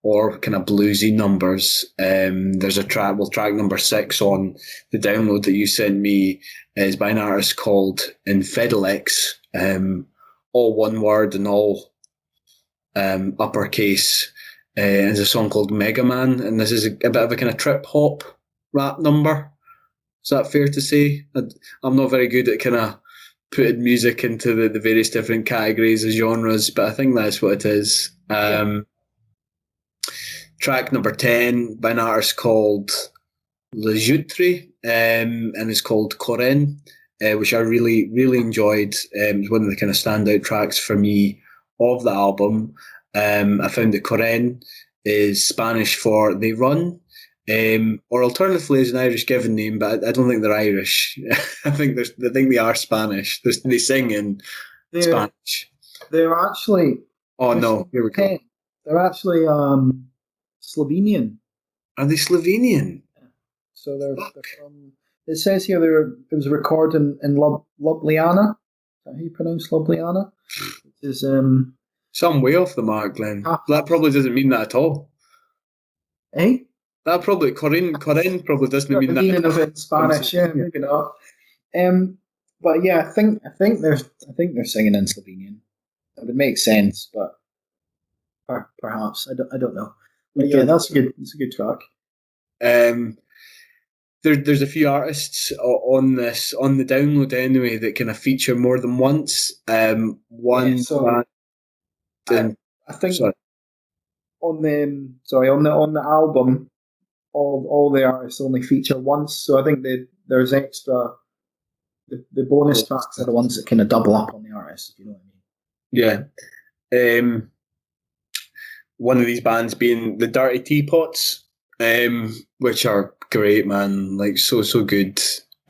or kind of bluesy numbers. There's a track number 6 on the download that you sent me is by an artist called Infidelex, all one word and all uppercase. There's a song called Mega Man, and this is a bit of a kind of trip hop rap number. Is that fair to say? I'm not very good at kind of putting music into the various different categories of genres, but I think that's what it is. Track number 10 by an artist called Le Jutre, and it's called Corinne, which I really, really enjoyed. It was one of the kind of standout tracks for me of the album. I found that Corinne is Spanish for they run, or alternatively is an Irish given name, but I don't think they're Irish. I think they are Spanish. They sing in Spanish. They're actually. Oh no! Here we go. They're actually Slovenian. Are they Slovenian? So they're from. It says here it was recorded in Ljubljana. Is that how you pronounce Ljubljana? It is some way off the mark, Glenn. That probably doesn't mean that at all. Eh? That probably Corinne probably doesn't mean that. The meaning of it in Spanish, yeah, maybe not. But yeah, I think they're singing in Slovenian. That would make sense, but perhaps I don't know. But yeah, that's good. It's a good track. There's a few artists on the download anyway that kind of feature more than once. I think sorry. on the album, all the artists only feature once. So I think there's extra. The bonus tracks are the ones that kind of double up on the artist, if you know what I mean. Yeah. One of these bands being the Dirty Teapots, which are great, man. Like, so good.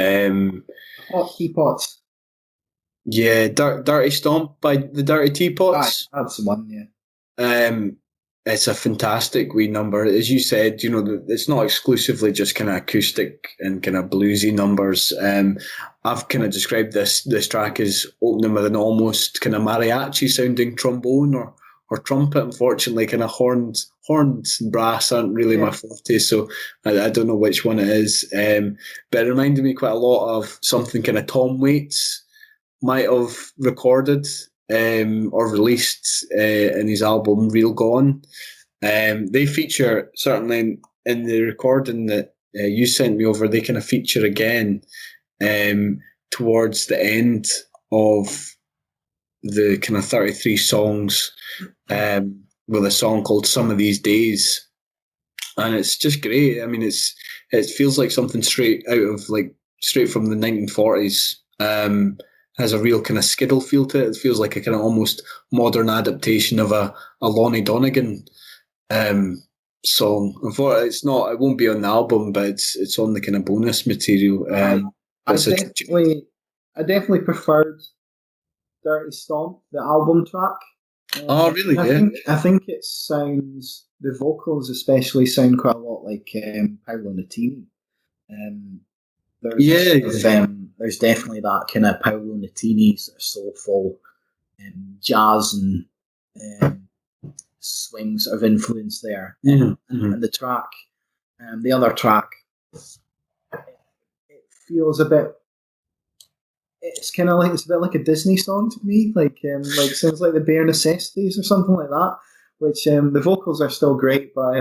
Hot Teapots. Yeah, Dirty Stomp by the Dirty Teapots. That's the one, yeah. It's a fantastic wee number. As you said, you know, it's not exclusively just kind of acoustic and kind of bluesy numbers. I've kind of described this track as opening with an almost kind of mariachi sounding trombone or trumpet. Unfortunately, kind of horns and brass aren't really my forte, so I don't know which one it is. But it reminded me quite a lot of something kind of Tom Waits might have recorded or released in his album Real Gone. They feature, certainly in the recording that you sent me over, they kind of feature again towards the end of the kind of 33 songs with a song called Some of These Days. And it's just great. I mean, it feels like something straight from the 1940s. Has a real kind of skiddle feel to it. It feels like a kind of almost modern adaptation of a Lonnie Donegan song. It's not. It won't be on the album, but it's on the kind of bonus material. I definitely preferred Dirty Stomp, the album track. Oh, really? I think it sounds, the vocals especially sound quite a lot like Paolo Nutini. There's definitely that kind of Paolo Nutini sort of soulful jazz and swing sort of influence there. And the track, the other track, it feels a bit. It's kind of like, it's a bit like a Disney song to me, like sounds like the Bare Necessities or something like that. Which the vocals are still great, but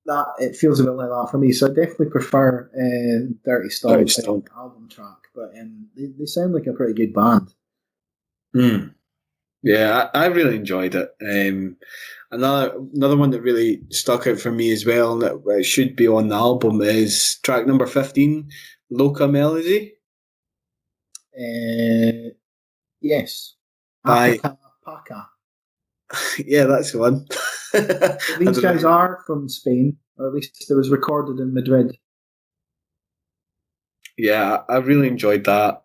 that it feels a bit like that for me. So I definitely prefer Dirty Stomp album track, but they sound like a pretty good band. Yeah, I really enjoyed it. Another one that really stuck out for me as well, and that should be on the album, is track number 15, Loca Melody. Yes. Paka. Yeah, that's the one. These guys are from Spain, or at least it was recorded in Madrid. Yeah, I really enjoyed that.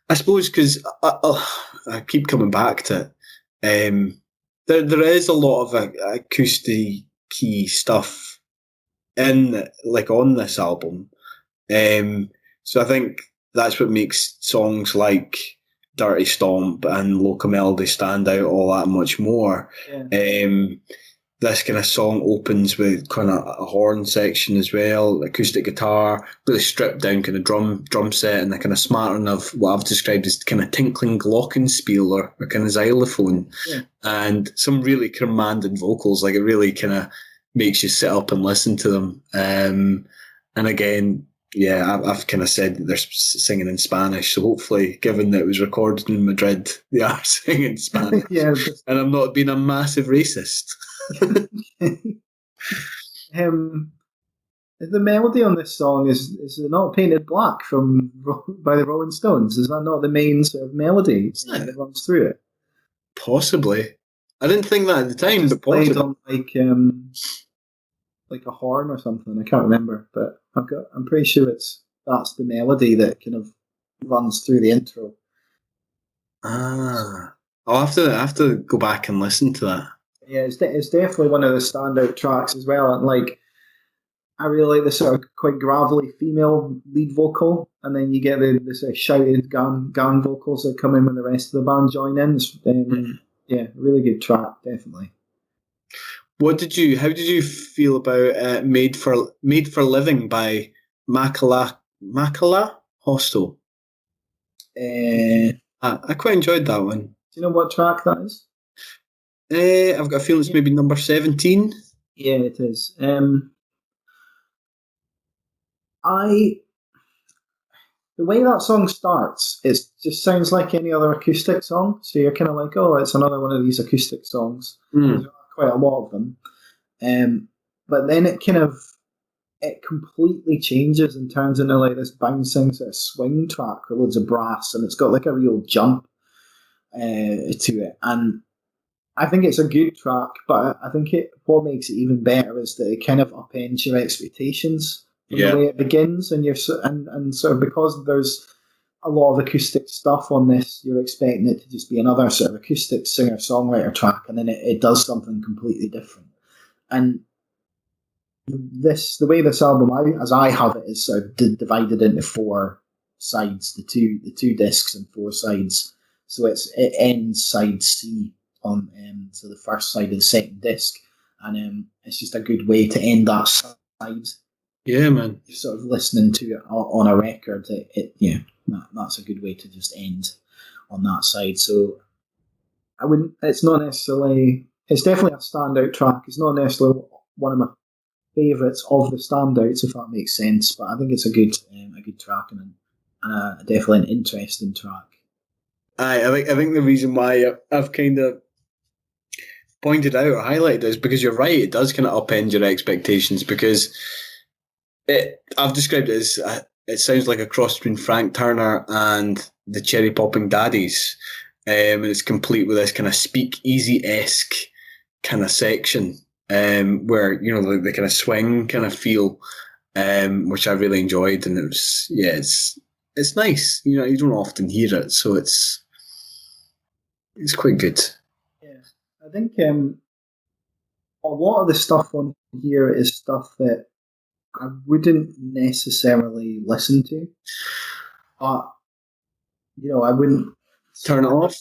I suppose because I keep coming back to it. There is a lot of acoustic-y stuff on this album. So I think that's what makes songs like Dirty Stomp and Loca Melody stand out all that much more. Yeah. This kind of song opens with kind of a horn section as well, acoustic guitar, really stripped down kind of drum set, and a kind of smattering of what I've described as kind of tinkling glockenspiel or kind of xylophone, and some really commanding vocals. Like, it really kind of makes you sit up and listen to them. And again, yeah, I've kind of said that they're singing in Spanish, so hopefully, given that it was recorded in Madrid, they are singing Spanish. Yeah, and I'm not being a massive racist. The melody on this song is it not Painted Black by the Rolling Stones? Is that not the main sort of melody that runs through it? Possibly. I didn't think that at the time, but played possibly. on like a horn or something. I can't remember, but I'm pretty sure that's the melody that kind of runs through the intro. I'll have to go back and listen to that. Yeah, it's definitely one of the standout tracks as well. And I really like the sort of quite gravelly female lead vocal, and then you get the sort of shouted gang vocals that come in when the rest of the band join in. Yeah, really good track, definitely. How did you feel about Made for Living by Makala Hostel? I quite enjoyed that one. Do you know what track that is? I've got a feeling it's maybe number 17. Yeah, it is. The way that song starts, it just sounds like any other acoustic song. So you're kind of like, oh, it's another one of these acoustic songs. There are quite a lot of them. But then it completely changes and turns into like this bouncing sort of swing track with loads of brass, and it's got like a real jump to it. And I think it's a good track, but I think what makes it even better is that it kind of upends your expectations from the way it begins, and and sort of because there's a lot of acoustic stuff on this, you're expecting it to just be another sort of acoustic singer-songwriter track, and then it does something completely different. And the way this album, as I have it, is sort of divided into 4 sides, the two discs and 4 sides. So it ends side C on so the first side of the second disc, and it's just a good way to end that side. Yeah, man. Sort of listening to it on a record, that's a good way to just end on that side. So I wouldn't. It's not necessarily. It's definitely a standout track. It's not necessarily one of my favourites of the standouts, if that makes sense. But I think it's a good track and definitely an interesting track. I think the reason why I've kind of pointed out or highlighted is because you're right. It does kind of upend your expectations because I've described it as it sounds like a cross between Frank Turner and the Cherry Popping Daddies, and it's complete with this kind of speakeasy-esque kind of section where the kind of swing kind of feel, which I really enjoyed, and it was it's nice. You don't often hear it, so it's quite good. Yeah, I think a lot of the stuff on here is stuff that I wouldn't necessarily listen to, but I wouldn't turn it off.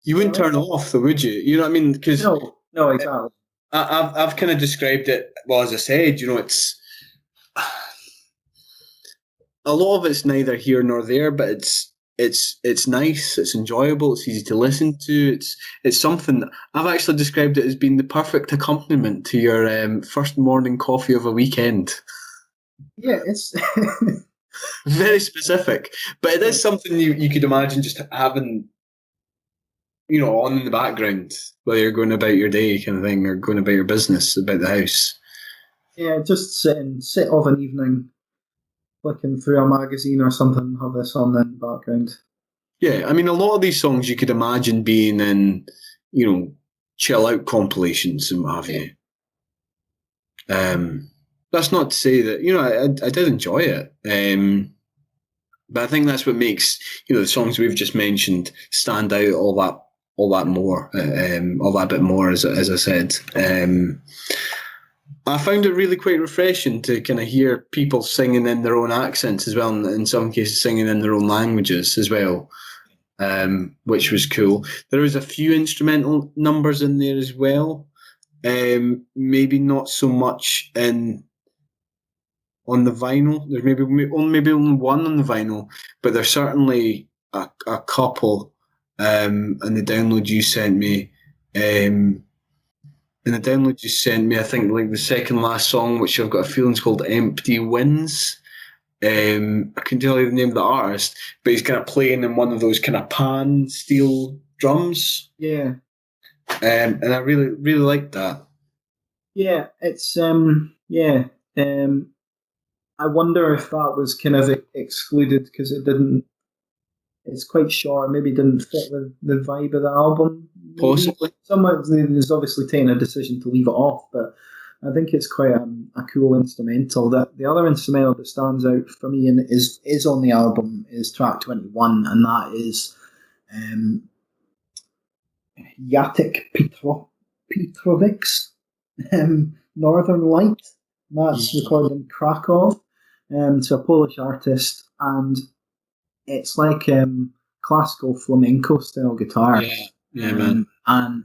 You wouldn't turn it off, though, would you? You know what I mean? Because no, exactly. I've kind of described it. Well, as I said, it's a lot of it's neither here nor there, but it's nice, it's enjoyable, it's easy to listen to. It's something that I've actually described it as being the perfect accompaniment to your first morning coffee of a weekend. Yeah, it's very specific, but it is something you could imagine just having, on in the background while you're going about your day, kind of thing, or going about your business, about the house. Yeah, just sit of an evening, flicking through a magazine or something, have this on in the background. Yeah, I mean, a lot of these songs you could imagine being in, chill out compilations and what have you. That's not to say that, I did enjoy it. But I think that's what makes, the songs we've just mentioned stand out all that more, all that bit more, as I said. I found it really quite refreshing to kind of hear people singing in their own accents as well, and in some cases singing in their own languages as well, which was cool. There was a few instrumental numbers in there as well, maybe not so much on the vinyl. There's maybe only one on the vinyl, but there's certainly a couple. And the download you sent me, I think like the second last song, which I've got a feeling is called Empty Winds. I can tell you the name of the artist, but he's kind of playing in one of those kind of pan steel drums. Yeah. And I really, really liked that. Yeah, it's I wonder if that was kind of excluded because it didn't. It's quite short. Maybe didn't fit with the vibe of the album. Maybe. Possibly. Someone is obviously taking a decision to leave it off, but I think it's quite a cool instrumental. The other instrumental that stands out for me and is on the album is track 21, and that is Jacek Petrovic's Northern Light. That's recorded in Krakow. It's a Polish artist, and it's like classical flamenco style guitar. Yeah, man. And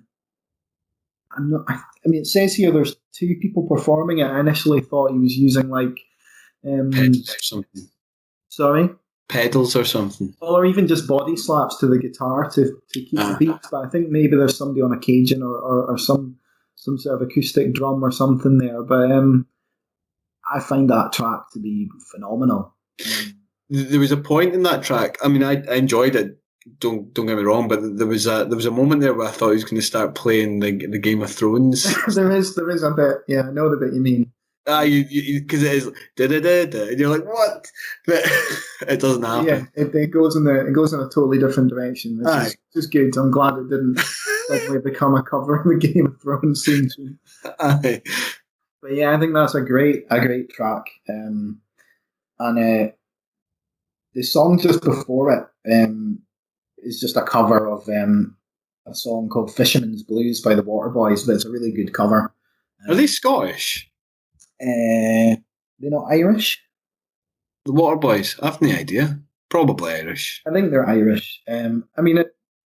I'm not. I mean, it says here there's 2 people performing it. I initially thought he was using like pedals or something. Sorry, pedals or something, or even just body slaps to the guitar to keep the beats. But I think maybe there's somebody on a Cajun or some sort of acoustic drum or something there. But I find that track to be phenomenal. There was a point in that track. I mean, I enjoyed it. Don't get me wrong, but there was a moment there where I thought he was going to start playing the Game of Thrones. there is a bit. Yeah, I know the bit you mean. Because it is da-da-da-da, and you're like, what? But it doesn't happen. Yeah, it goes in a totally different direction. Which is just good. I'm glad it didn't suddenly become a cover of the Game of Thrones theme tune. Aye. But yeah, I think that's a great track. And the song just before it is just a cover of a song called Fisherman's Blues by the Waterboys, but it's a really good cover. Are they Scottish? They're not Irish. The Waterboys? I've no idea. Probably Irish. I think they're Irish. I mean,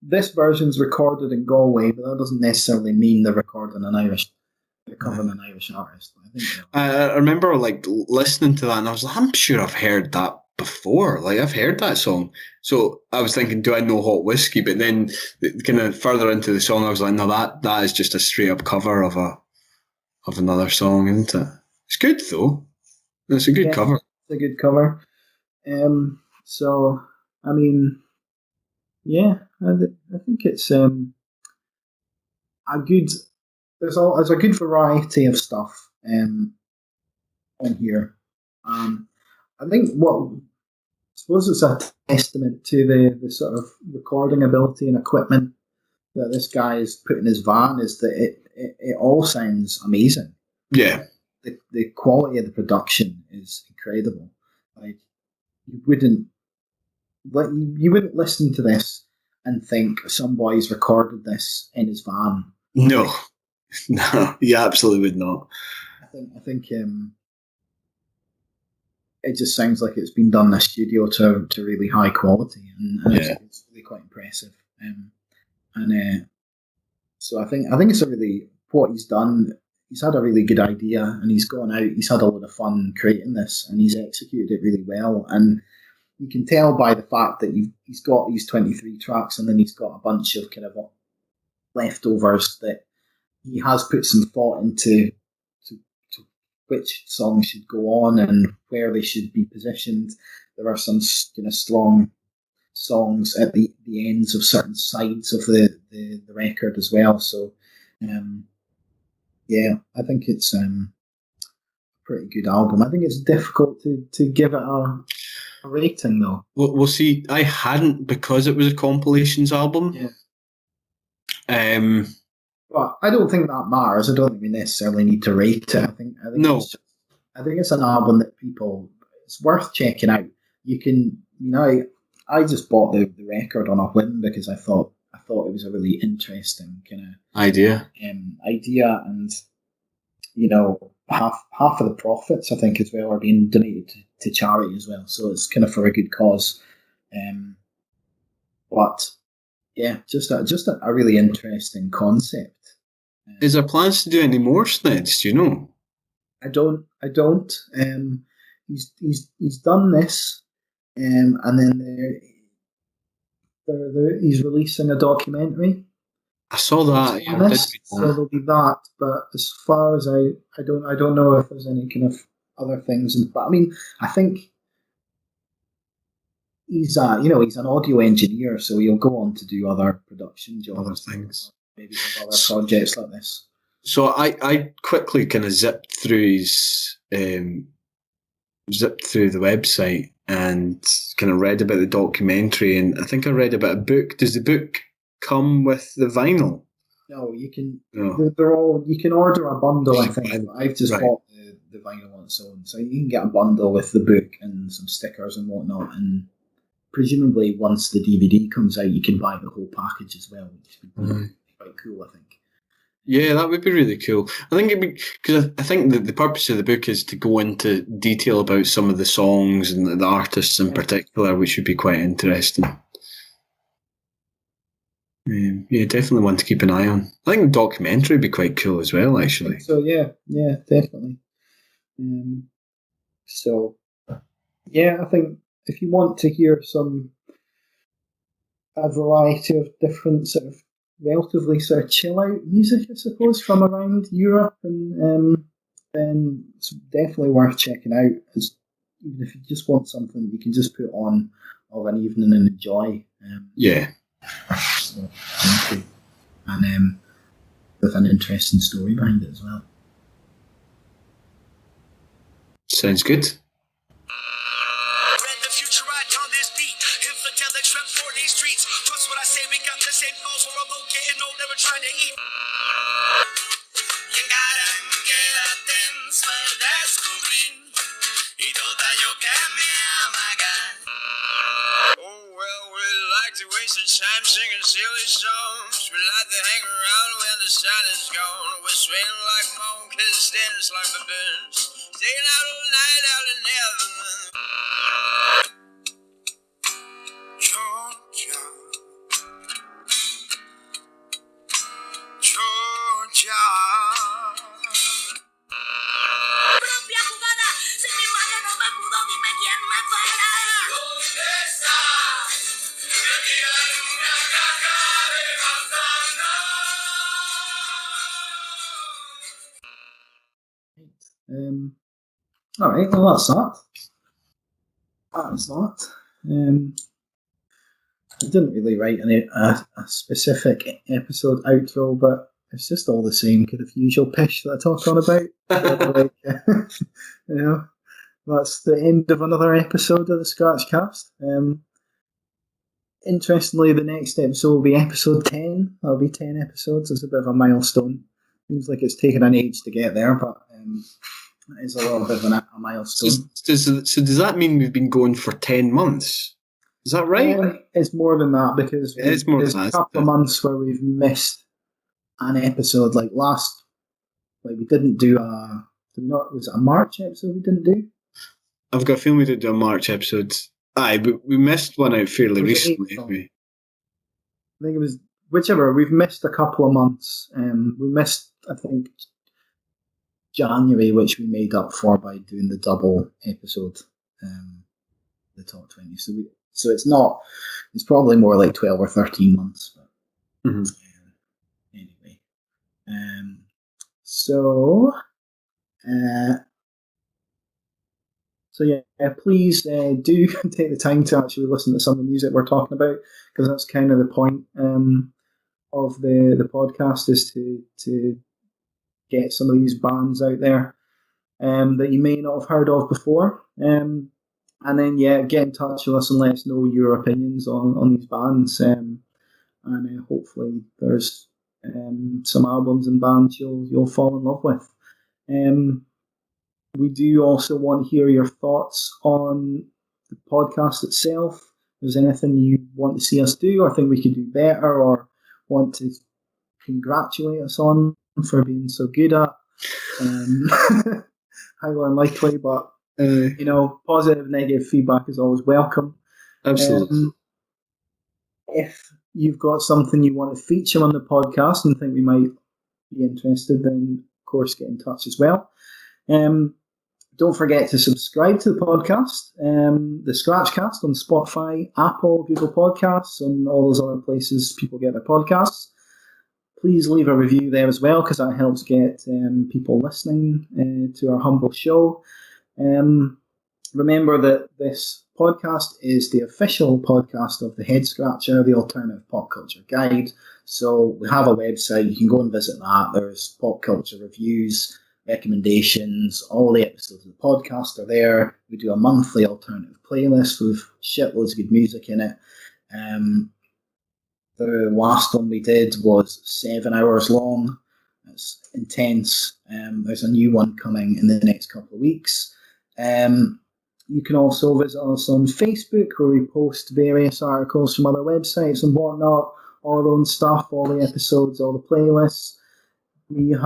this version's recorded in Galway, but that doesn't necessarily mean they're recording they're covering an Irish artist. I remember like listening to that, and I was like, I'm sure I've heard that before. Like, I've heard that song. So I was thinking, do I know Hot Whiskey? But then kind of further into the song, I was like, no, that is just a straight up cover of another song, isn't it? It's good though. It's a good cover. It's a good cover. So I mean, yeah, I think it's a good. There's a good variety of stuff on here. I think I suppose it's a testament to the sort of recording ability and equipment that this guy has put in his van is that it all sounds amazing. Yeah. The quality of the production is incredible. Like you wouldn't listen to this and think some boy's recorded this in his van. No, you absolutely would not. I think it just sounds like it's been done in a studio to really high quality, and it's really quite impressive. So I think it's a really what he's done. He's had a really good idea, and he's gone out. He's had a lot of fun creating this, and he's executed it really well. And you can tell by the fact that he's got these 23 tracks, and then he's got a bunch of kind of leftovers that he has put some thought into to which songs should go on and where they should be positioned. There are some kind of strong songs at the ends of certain sides of the record as well. So. Yeah, I think it's a pretty good album. I think it's difficult to give it a rating, though. We'll see. I hadn't because it was a compilations album. Yeah. But I don't think that matters. I don't think we necessarily need to rate it. I think no. I think it's an album that it's worth checking out. You can, I just bought the record on a whim because I thought it was a really interesting kind of idea, and half of the profits I think as well are being donated to charity as well. So it's kind of for a good cause. But yeah, just a really interesting concept. Is there plans to do any more Snedds? Do you know? I don't. He's done this, and then he's releasing a documentary. I saw that. Yeah, so there'll be that. But as far as I don't know if there's any kind of other things. But I mean, I think he's he's an audio engineer, so he'll go on to do other production jobs, other things, maybe have other projects like this. So I quickly kind of zipped through the website and kind of read about the documentary, and I think I read about a book. Does the book come with the vinyl? No, you can. No. They're all. You can order a bundle. I think I've just bought the vinyl on its own, so you can get a bundle with the book and some stickers and whatnot. And presumably, once the DVD comes out, you can buy the whole package as well, which would be quite cool. I think. Yeah, that would be really cool. I think it'd be because I think that the purpose of the book is to go into detail about some of the songs and the artists in particular, which would be quite interesting. Yeah, definitely one to keep an eye on. I think the documentary would be quite cool as well, actually. So yeah, definitely. So yeah, I think if you want to hear a variety of different sort of relatively sort of chill out music, I suppose, from around Europe, and then it's definitely worth checking out. Even if you just want something you can just put on of an evening and enjoy. Yeah. So, and with an interesting story behind it as well. Sounds good. Read the future right on this beat. Infidelics rep for these streets. Trust what I say, we got the same goals. We're both getting old, never trying to eat. Llegaran que laten para descubrir y toda yo que me amagan. Oh well, we like to waste the time singing silly songs. We like to hang around when the sun is gone. We're swaying like monkeys, dance like baboons. Staying out all night out in heaven. Georgia, Georgia. Propia jugada, si mi madre no me pudo, dime quién me para. ¿Dónde está? Metida en una caja de manzana. All right, well, that's that. That's that. I didn't really write a specific episode outro, but it's just all the same kind of usual pish that I talk on about. Like, you know, that's the end of another episode of the Scratchcast. Interestingly, the next episode will be episode 10. That'll be 10 episodes. It's a bit of a milestone. Seems like it's taken an age to get there, but it is a little bit of a milestone. So does that mean we've been going for 10 months? Is that right? It's more than that, because there's a couple of months where we've missed an episode. Like we didn't do was it a March episode we didn't do? I've got a feeling we did do a March episode. Aye, but we missed one out fairly recently. I think it was whichever. We've missed a couple of months. We missed, I think, January, which we made up for by doing the double episode, the top 20. So it's not. It's probably more like 12 or 13 months. But anyway, so yeah, please do take the time to actually listen to some of the music we're talking about, because that's kind of the point of the podcast, is to get some of these bands out there that you may not have heard of before. And then, get in touch with us and let us know your opinions on these bands. And hopefully there's some albums and bands you'll fall in love with. We do also want to hear your thoughts on the podcast itself. If there's anything you want to see us do, or think we could do better, or want to congratulate us on for being so good at. Highly unlikely, but positive, negative feedback is always welcome. Absolutely. If you've got something you want to feature on the podcast and think we might be interested, then of course get in touch as well. Don't forget to subscribe to the podcast, the Scratchcast, on Spotify, Apple, Google Podcasts, and all those other places people get their podcasts. Please leave a review there as well, because that helps get people listening to our humble show. Remember that this podcast is the official podcast of the Head Scratcher, the Alternative Pop Culture Guide. So we have a website. You can go and visit that. There's pop culture reviews, recommendations. All the episodes of the podcast are there. We do a monthly alternative playlist with shitloads of good music in it. The last one we did was 7 hours long. It's intense. There's a new one coming in the next couple of weeks. You can also visit us on Facebook, where we post various articles from other websites and whatnot, all our own stuff, all the episodes, all the playlists. You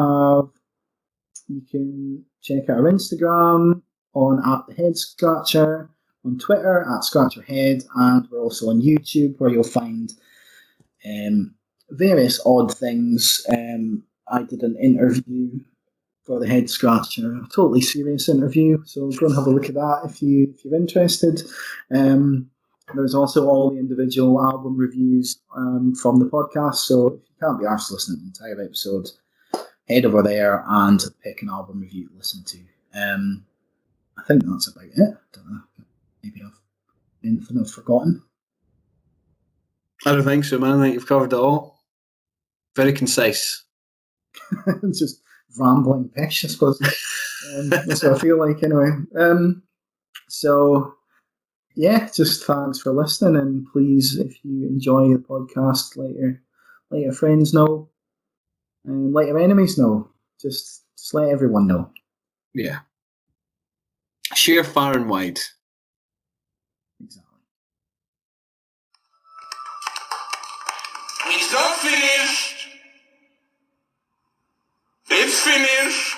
can check out our Instagram on @TheHeadScratcher, on Twitter @ScratcherHead, and we're also on YouTube, where you'll find various odd things. I did an interview for the Head Scratcher, a totally serious interview, so go and have a look at that if you're interested. There's also all the individual album reviews from the podcast, so if you can't be arsed listening to the entire episode, head over there and pick an album review to listen to. I think that's about it. Don't know. Maybe I've anything I've forgotten. I don't think so, man. I think you've covered it all. Very concise. It's just rambling pish, I suppose. That's what I feel like anyway. So yeah, just thanks for listening, and please, if you enjoy the podcast, let your friends know, and let your enemies know. Just let everyone know. Yeah. Share far and wide. Exactly. It's not finished. It's finished.